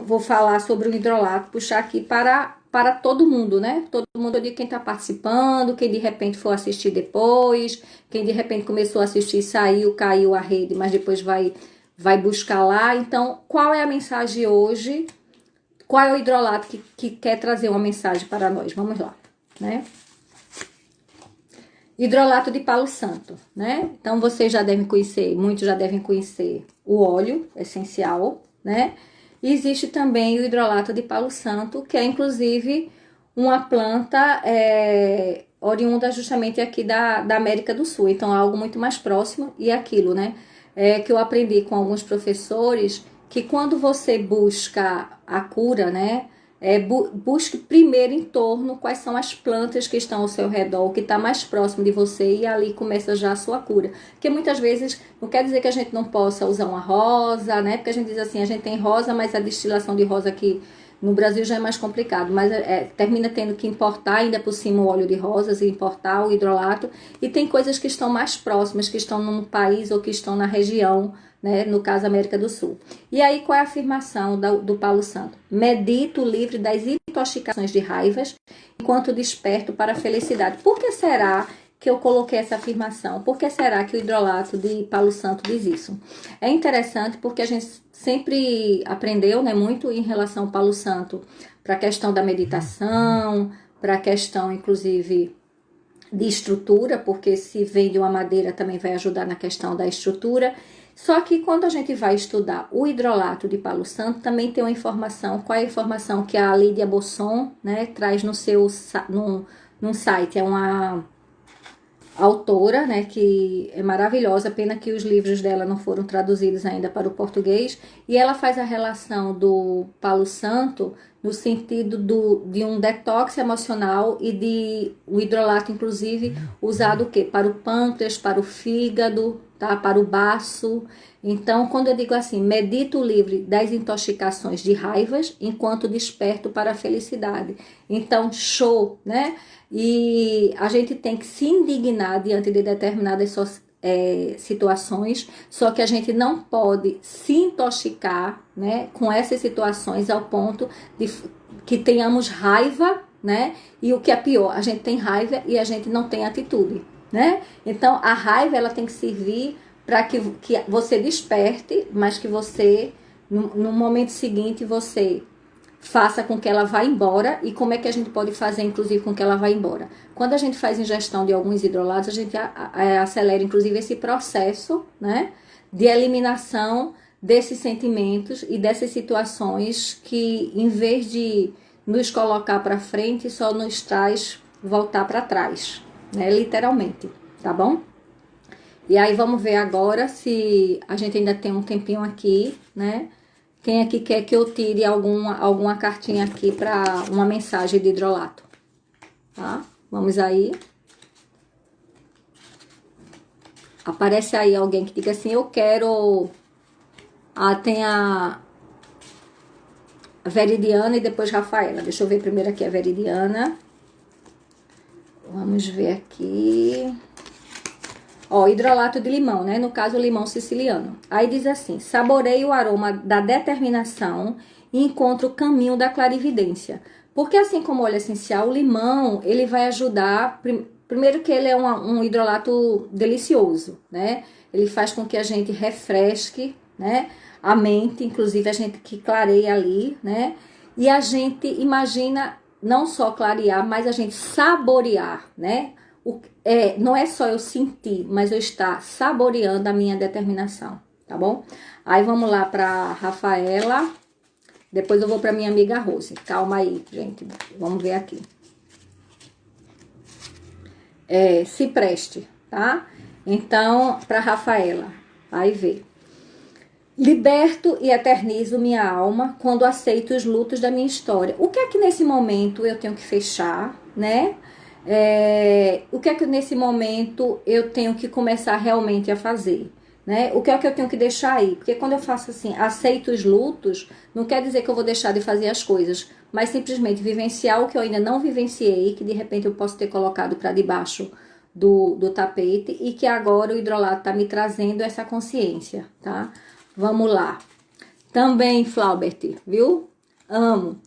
vou falar sobre o hidrolato, puxar aqui para todo mundo, né? Todo mundo de quem está participando, quem de repente for assistir depois, quem de repente começou a assistir, saiu, caiu a rede, mas depois vai buscar lá. Então, qual é a mensagem hoje? Qual é o hidrolato que quer trazer uma mensagem para nós? Vamos lá, né? Hidrolato de Palo Santo, né? Então, vocês já devem conhecer, muitos já devem conhecer o óleo essencial, né? E existe também o hidrolato de Palo Santo, que é inclusive uma planta oriunda justamente aqui da América do Sul. Então, é algo muito mais próximo e aquilo, né? Que eu aprendi com alguns professores, que quando você busca a cura, né? Busque primeiro em torno quais são as plantas que estão ao seu redor, o que está mais próximo de você, e ali começa já a sua cura. Porque muitas vezes não quer dizer que a gente não possa usar uma rosa, né? Porque a gente diz assim, a gente tem rosa, mas a destilação de rosa aqui No Brasil já é mais complicado, mas termina tendo que importar ainda por cima o óleo de rosas e importar o hidrolato. E tem coisas que estão mais próximas, que estão num país ou que estão na região, né? No caso, América do Sul. E aí, qual é a afirmação do Paulo Santo? Medito livre das intoxicações de raivas, enquanto desperto para a felicidade. Por que será que eu coloquei essa afirmação? Por que será que o hidrolato de Paulo Santo diz isso? É interessante porque a gente sempre aprendeu, né, muito em relação ao Paulo Santo para a questão da meditação, para a questão, inclusive, de estrutura, porque se vem de uma madeira também vai ajudar na questão da estrutura. Só que quando a gente vai estudar o hidrolato de Paulo Santo, também tem uma informação, qual é a informação que a Lídia Bosson, né, traz no seu num site, é uma autora, né, que é maravilhosa, pena que os livros dela não foram traduzidos ainda para o português, e ela faz a relação do Paulo Santo no sentido de um detox emocional e de o hidrolato, inclusive, usado o quê? Para o pâncreas, para o fígado, tá? Para o baço. Então, quando eu digo assim, medito livre das intoxicações de raivas, enquanto desperto para a felicidade. Então, show, né? E a gente tem que se indignar diante de determinadas situações, só que a gente não pode se intoxicar, né, com essas situações ao ponto de que tenhamos raiva, né? E o que é pior, a gente tem raiva e a gente não tem atitude, né? Então, a raiva ela tem que servir para que você desperte, mas que você, no momento seguinte, você faça com que ela vá embora. E como é que a gente pode fazer, inclusive, com que ela vá embora? Quando a gente faz ingestão de alguns hidrolatos, a gente acelera, inclusive, esse processo, né, de eliminação desses sentimentos e dessas situações que, em vez de nos colocar para frente, só nos traz voltar para trás, né, literalmente, tá bom? E aí vamos ver agora se a gente ainda tem um tempinho aqui, né? Quem aqui quer que eu tire alguma cartinha aqui para uma mensagem de hidrolato? Tá? Vamos aí. Aparece aí alguém que diga assim, eu quero... tem a Veridiana e depois Rafaela. Deixa eu ver primeiro aqui a Veridiana. Vamos ver aqui... Ó, hidrolato de limão, né? No caso, o limão siciliano. Aí diz assim, saboreio o aroma da determinação e encontro o caminho da clarividência. Porque assim como o óleo essencial, o limão, ele vai ajudar... Primeiro que ele é um hidrolato delicioso, né? Ele faz com que a gente refresque, né, a mente, inclusive a gente que clareia ali, né? E a gente imagina não só clarear, mas a gente saborear, né? Não é só eu sentir, mas eu estar saboreando a minha determinação, tá bom? Aí vamos lá para Rafaela, depois eu vou para minha amiga Rose. Calma aí, gente, vamos ver aqui. Se preste, tá? Então, para Rafaela, aí vê. Liberto e eternizo minha alma quando aceito os lutos da minha história. O que é que nesse momento eu tenho que fechar, né? O que é que nesse momento eu tenho que começar realmente a fazer, né? O que é que eu tenho que deixar aí? Porque quando eu faço assim, aceito os lutos, não quer dizer que eu vou deixar de fazer as coisas, mas simplesmente vivenciar o que eu ainda não vivenciei, que de repente eu posso ter colocado para debaixo do tapete e que agora o hidrolato tá me trazendo essa consciência, tá? Vamos lá. Também, Flaubert, viu? Amo.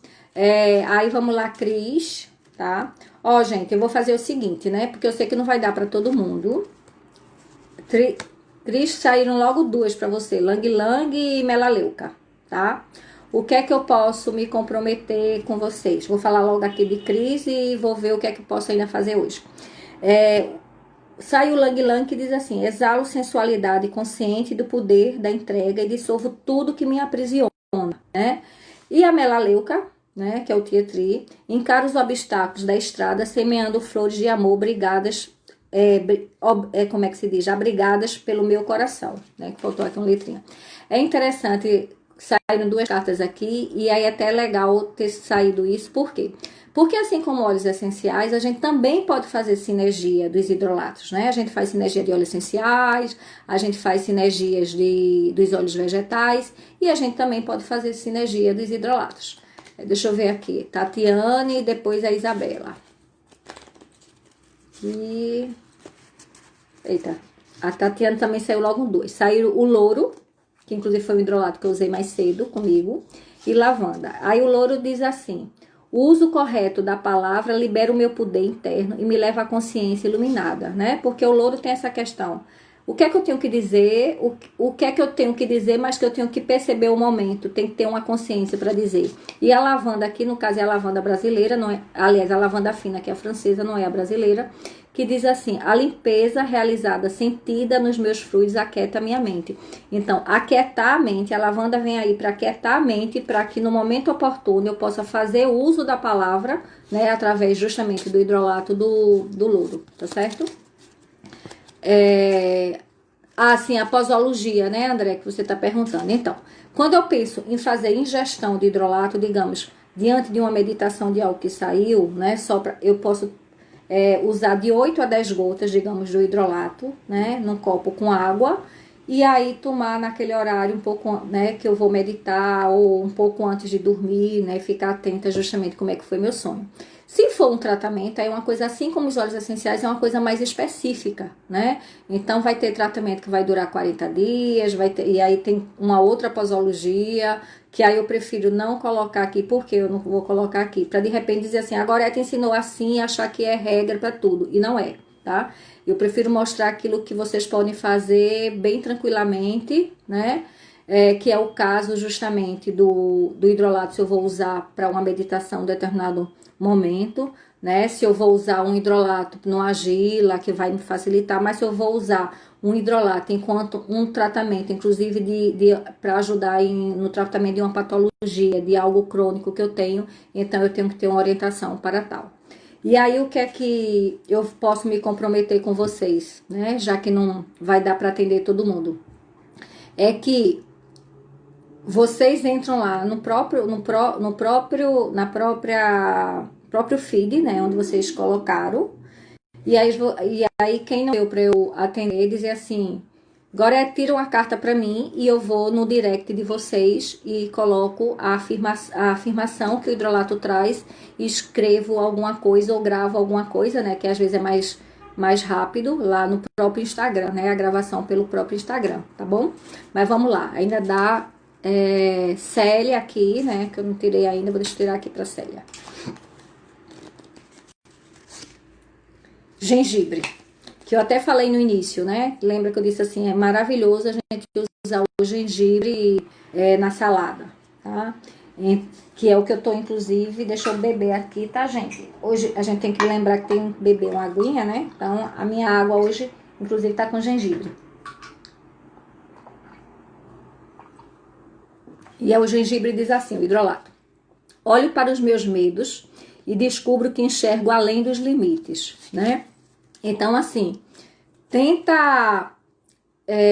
Aí vamos lá, Cris, tá? Ó, gente, eu vou fazer o seguinte, né? Porque eu sei que não vai dar pra todo mundo. Cris, saíram logo duas pra você. Lang Lang e Melaleuca, tá? O que é que eu posso me comprometer com vocês? Vou falar logo aqui de Cris e vou ver o que é que eu posso ainda fazer hoje. Sai o Lang Lang que diz assim, exalo sensualidade consciente do poder da entrega e dissolvo tudo que me aprisiona, né? E a Melaleuca, né, que é o Tietri, encara os obstáculos da estrada, semeando flores de amor brigadas, como é que se diz? Abrigadas pelo meu coração, né, que faltou aqui uma letrinha. É interessante, saíram duas cartas aqui, e aí é até legal ter saído isso, por quê? Porque assim como óleos essenciais, a gente também pode fazer sinergia dos hidrolatos, né? A gente faz sinergia de óleos essenciais, a gente faz sinergias dos óleos vegetais, e a gente também pode fazer sinergia dos hidrolatos. Deixa eu ver aqui. Tatiane e depois a Isabela. E... Eita. A Tatiane também saiu logo 2. Saiu o louro, que inclusive foi o hidrolato que eu usei mais cedo comigo, e lavanda. Aí o louro diz assim: o uso correto da palavra libera o meu poder interno e me leva à consciência iluminada, né? Porque o louro tem essa questão. O que é que eu tenho que dizer? O que é que eu tenho que dizer, mas que eu tenho que perceber o momento, tem que ter uma consciência para dizer. E a lavanda aqui, no caso, é a lavanda brasileira, não é? Aliás, a lavanda fina, que é a francesa, não é a brasileira, que diz assim: a limpeza realizada, sentida nos meus fluidos, aquieta a minha mente. Então, aquietar a mente, a lavanda vem aí para aquietar a mente, para que no momento oportuno eu possa fazer uso da palavra, né, através justamente do hidrolato do louro, tá certo? Sim, a posologia, né, André, que você está perguntando. Então, quando eu penso em fazer ingestão de hidrolato, digamos, diante de uma meditação de algo que saiu, né, eu posso usar de 8 a 10 gotas, digamos, do hidrolato, né, num copo com água, e aí tomar naquele horário um pouco, né, que eu vou meditar, ou um pouco antes de dormir, né, ficar atenta justamente como é que foi meu sonho. Se for um tratamento, aí uma coisa assim como os óleos essenciais é uma coisa mais específica, né? Então vai ter tratamento que vai durar 40 dias, e aí tem uma outra posologia, que aí eu prefiro não colocar aqui, porque eu não vou colocar aqui, para de repente dizer assim, agora te ensinou assim e achar que é regra para tudo, e não é, tá? Eu prefiro mostrar aquilo que vocês podem fazer bem tranquilamente, né? Que é o caso justamente do hidrolato, se eu vou usar para uma meditação em determinado momento, né? Se eu vou usar um hidrolato no Agila, que vai me facilitar, mas se eu vou usar um hidrolato enquanto um tratamento, inclusive para ajudar no tratamento de uma patologia, de algo crônico que eu tenho, então eu tenho que ter uma orientação para tal. E aí, o que é que eu posso me comprometer com vocês, né? Já que não vai dar para atender todo mundo. É que vocês entram lá no próprio feed, né? Onde vocês colocaram. E aí quem não deu para eu atender, dizer assim: agora tira uma carta para mim e eu vou no direct de vocês e coloco a afirmação que o hidrolato traz, e escrevo alguma coisa ou gravo alguma coisa, né? Que às vezes é mais rápido lá no próprio Instagram, né? A gravação pelo próprio Instagram, tá bom? Mas vamos lá, ainda dá Célia aqui, né? Que eu não tirei ainda, vou deixar eu tirar aqui para Célia. Gengibre, que eu até falei no início, né? Lembra que eu disse assim, é maravilhoso a gente usar o gengibre na salada, tá? Que é o que eu tô, inclusive, deixa eu beber aqui, tá, gente? Hoje a gente tem que lembrar que tem que beber uma aguinha, né? Então, a minha água hoje, inclusive, tá com gengibre. E o gengibre diz assim, o hidrolato: olho para os meus medos e descubro que enxergo além dos limites, né? Então, assim, tenta...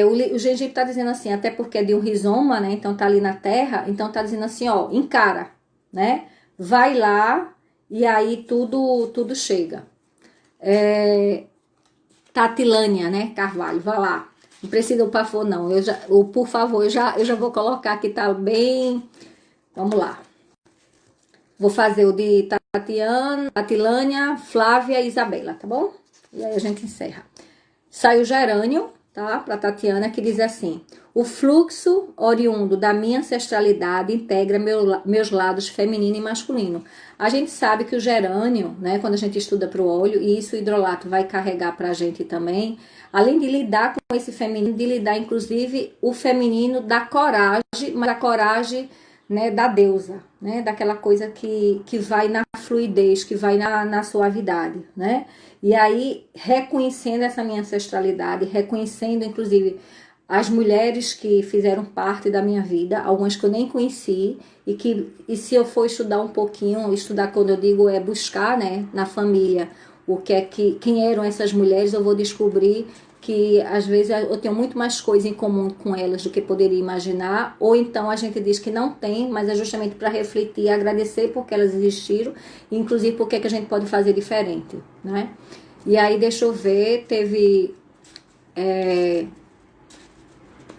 o gengibre tá dizendo assim, até porque é de um rizoma, né? Então tá ali na terra, então tá dizendo assim, ó, encara, né? Vai lá e aí tudo chega. Tatilânia, né? Carvalho, vai lá. Não precisa o por favor, não. Por favor, eu já vou colocar aqui, tá bem... Vamos lá. Vou fazer o de Tatilânia, Flávia e Isabela, tá bom? E aí a gente encerra. Sai o gerânio, tá? Para Tatiana, que diz assim: o fluxo oriundo da minha ancestralidade integra meus lados feminino e masculino. A gente sabe que o gerânio, né, quando a gente estuda para o óleo, e isso o hidrolato vai carregar para a gente também, além de lidar com esse feminino, de lidar inclusive o feminino da coragem, mas a coragem, né, da deusa, né, daquela coisa que vai na fluidez, que vai na suavidade, né? E aí, reconhecendo essa minha ancestralidade, reconhecendo, inclusive, as mulheres que fizeram parte da minha vida, algumas que eu nem conheci, e se eu for estudar um pouquinho, estudar quando eu digo buscar, né, na família, quem eram essas mulheres, eu vou descobrir que às vezes eu tenho muito mais coisa em comum com elas do que poderia imaginar, ou então a gente diz que não tem, mas é justamente para refletir e agradecer porque elas existiram, e inclusive porque que a gente pode fazer diferente, né? E aí, deixa eu ver, teve...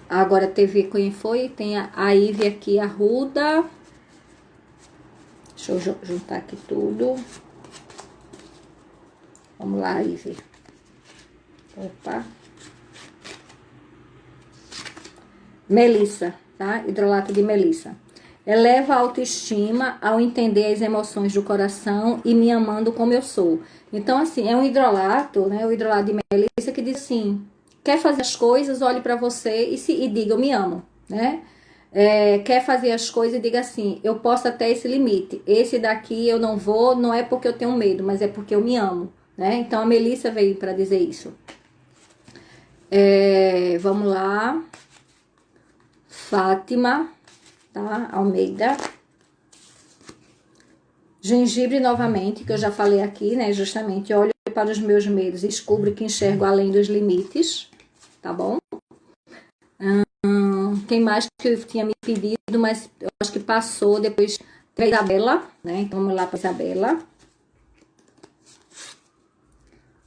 agora teve quem foi? Tem a Ivy aqui, a Ruda. Deixa eu juntar aqui tudo. Vamos lá, Ivy. Opa. Melissa, tá? Hidrolato de melissa. Eleva a autoestima ao entender as emoções do coração e me amando como eu sou. Então, assim, é um hidrolato, né? O hidrolato de melissa que diz assim, quer fazer as coisas, olhe para você e diga, eu me amo, né? Quer fazer as coisas e diga assim, eu posso até esse limite. Esse daqui eu não vou, não é porque eu tenho medo, mas é porque eu me amo, né? Então, a Melissa veio para dizer isso. Vamos lá. Fátima, tá? Almeida. Gengibre novamente, que eu já falei aqui, né? Justamente, olho para os meus medos e descubro que enxergo além dos limites, tá bom? Quem mais que eu tinha me pedido, mas eu acho que passou depois da Isabela, né? Então vamos lá para Isabela.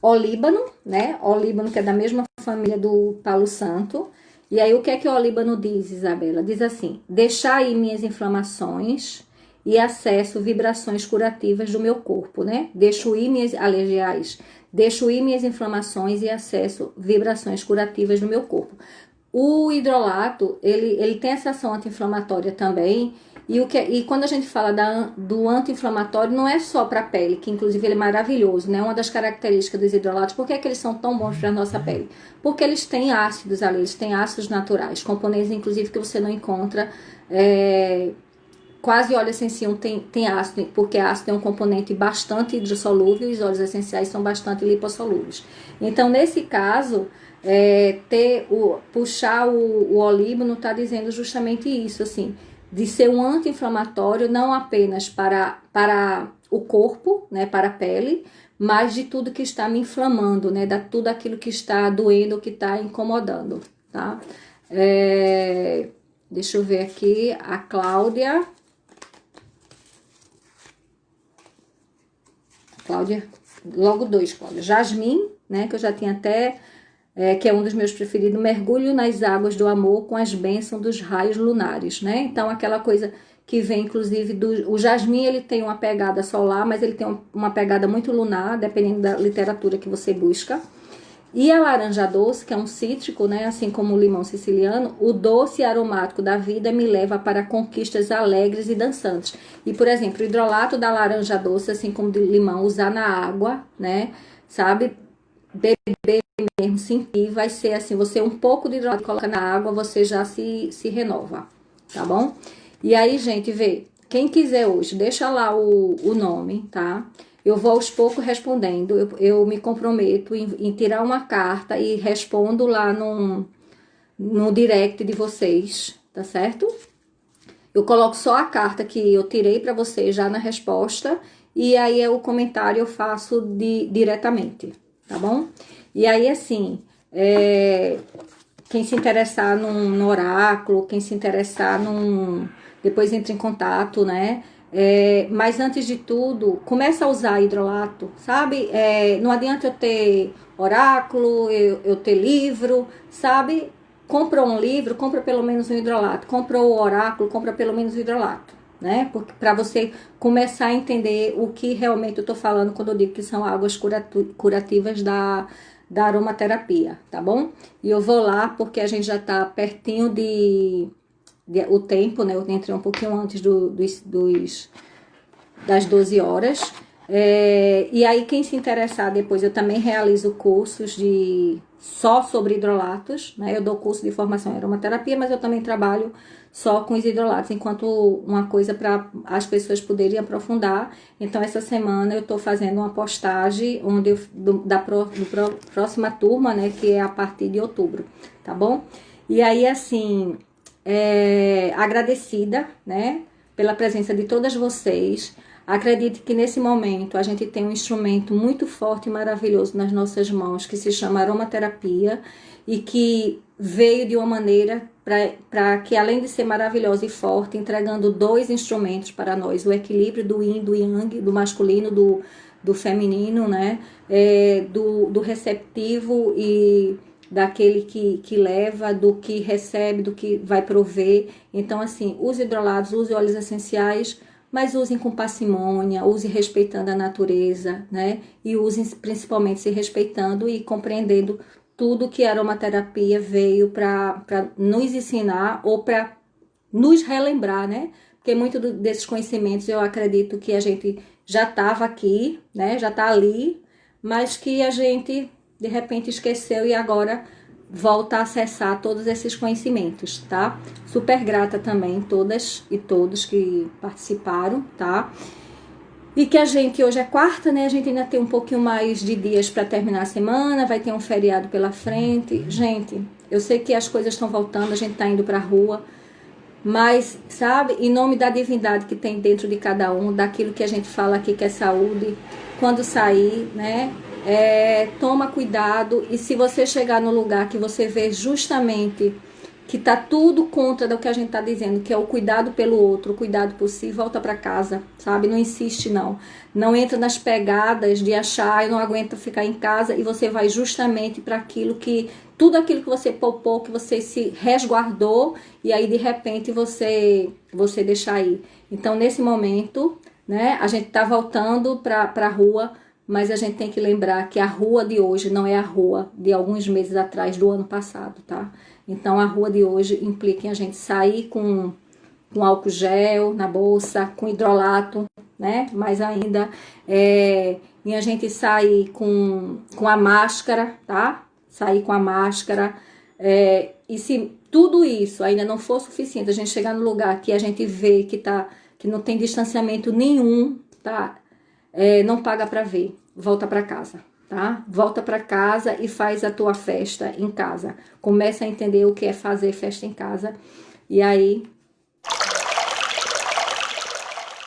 Olíbano, né? Olíbano, que é da mesma família do Palo Santo. E aí, o que é que o Olíbano diz, Isabela? Diz assim, deixar aí minhas inflamações e acesso vibrações curativas do meu corpo, né? Deixo ir minhas inflamações e acesso vibrações curativas do meu corpo. O hidrolato, ele tem essa ação anti-inflamatória também. E quando a gente fala do anti-inflamatório, não é só para a pele, que inclusive ele é maravilhoso, né? Uma das características dos hidrolatos, por que é que eles são tão bons para a nossa pele? Porque eles têm ácidos ali, eles têm ácidos naturais, componentes inclusive que você não encontra, quase óleo essencial tem ácido, porque ácido é um componente bastante hidrossolúvel e os óleos essenciais são bastante lipossolúveis. Então, nesse caso, puxar o olíbano está dizendo justamente isso, assim, de ser um anti-inflamatório não apenas para o corpo, né, para a pele, mas de tudo que está me inflamando, né, de tudo aquilo que está doendo, que está incomodando, tá? Deixa eu ver aqui, a Cláudia, logo 2, Cláudia. Jasmine, né, que eu já tinha até... que é um dos meus preferidos, mergulho nas águas do amor com as bênçãos dos raios lunares, né? Então, aquela coisa que vem, inclusive, o jasmim, ele tem uma pegada solar, mas ele tem uma pegada muito lunar, dependendo da literatura que você busca. E a laranja doce, que é um cítrico, né? Assim como o limão siciliano, o doce e aromático da vida me leva para conquistas alegres e dançantes. E, por exemplo, o hidrolato da laranja doce, assim como do limão, usar na água, né? Sabe? Beber mesmo, sentir, vai ser assim, você um pouco de hidrolato coloca na água, você já se renova, tá bom? E aí, gente, vê, quem quiser hoje, deixa lá o nome, tá? Eu vou aos poucos respondendo, eu me comprometo em tirar uma carta e respondo lá no direct de vocês, tá certo? Eu coloco só a carta que eu tirei para vocês já na resposta, e aí o comentário eu faço diretamente, tá bom? E aí, assim, quem se interessar no oráculo, quem se interessar depois entra em contato, né? Mas antes de tudo, começa a usar hidrolato, sabe? Não adianta eu ter oráculo, eu ter livro, sabe? Compra um livro, compra pelo menos um hidrolato. Compra o oráculo, compra pelo menos o hidrolato, né? Porque para você começar a entender o que realmente eu tô falando quando eu digo que são águas curativas da aromaterapia, tá bom? E eu vou lá porque a gente já tá pertinho o tempo, né? Eu entrei um pouquinho antes das 12 horas. E aí, quem se interessar depois, eu também realizo cursos só sobre hidrolatos, né? Eu dou curso de formação em aromaterapia, mas eu também trabalho só com os hidrolatos, enquanto uma coisa para as pessoas poderem aprofundar. Então, essa semana eu tô fazendo uma postagem onde da próxima turma, né? Que é a partir de outubro, tá bom? E aí, assim, agradecida, né? Pela presença de todas vocês. Acredite que nesse momento a gente tem um instrumento muito forte e maravilhoso nas nossas mãos que se chama aromaterapia e que veio de uma maneira para que, além de ser maravilhosa e forte, entregando 2 instrumentos para nós, o equilíbrio do yin, do yang, do masculino, do feminino, né? Do receptivo e daquele que leva, do que recebe, do que vai prover. Então, assim, use hidrolatos, use óleos essenciais, mas usem com parcimônia, use respeitando a natureza, né? E usem principalmente se respeitando e compreendendo tudo que a aromaterapia veio para nos ensinar ou para nos relembrar, né? Porque muito desses conhecimentos eu acredito que a gente já estava aqui, né? Já está ali, mas que a gente de repente esqueceu e agora volta a acessar todos esses conhecimentos, tá? Super grata também todas e todos que participaram, tá? E que a gente, hoje é quarta, né? A gente ainda tem um pouquinho mais de dias para terminar a semana, vai ter um feriado pela frente. Gente, eu sei que as coisas estão voltando, a gente tá indo pra rua, mas, sabe, em nome da divindade que tem dentro de cada um, daquilo que a gente fala aqui que é saúde, quando sair, né? Toma cuidado, e se você chegar no lugar que você vê justamente que tá tudo contra do que a gente tá dizendo, que é o cuidado pelo outro, o cuidado por si, volta para casa, sabe? Não insiste não. Não entra nas pegadas de achar, eu não aguento ficar em casa, e você vai justamente para aquilo que, tudo aquilo que você poupou, que você se resguardou, e aí de repente você deixa ir. Então nesse momento, né, a gente tá voltando pra rua, mas a gente tem que lembrar que a rua de hoje não é a rua de alguns meses atrás, do ano passado, tá? Então a rua de hoje implica em a gente sair com álcool gel na bolsa, com hidrolato, né? Mais ainda, em a gente sair com a máscara, tá? Sair com a máscara. E se tudo isso ainda não for suficiente, a gente chegar no lugar que a gente vê que não tem distanciamento nenhum, tá? Não paga para ver, volta para casa, tá? Volta para casa e faz a tua festa em casa. Começa a entender o que é fazer festa em casa. E aí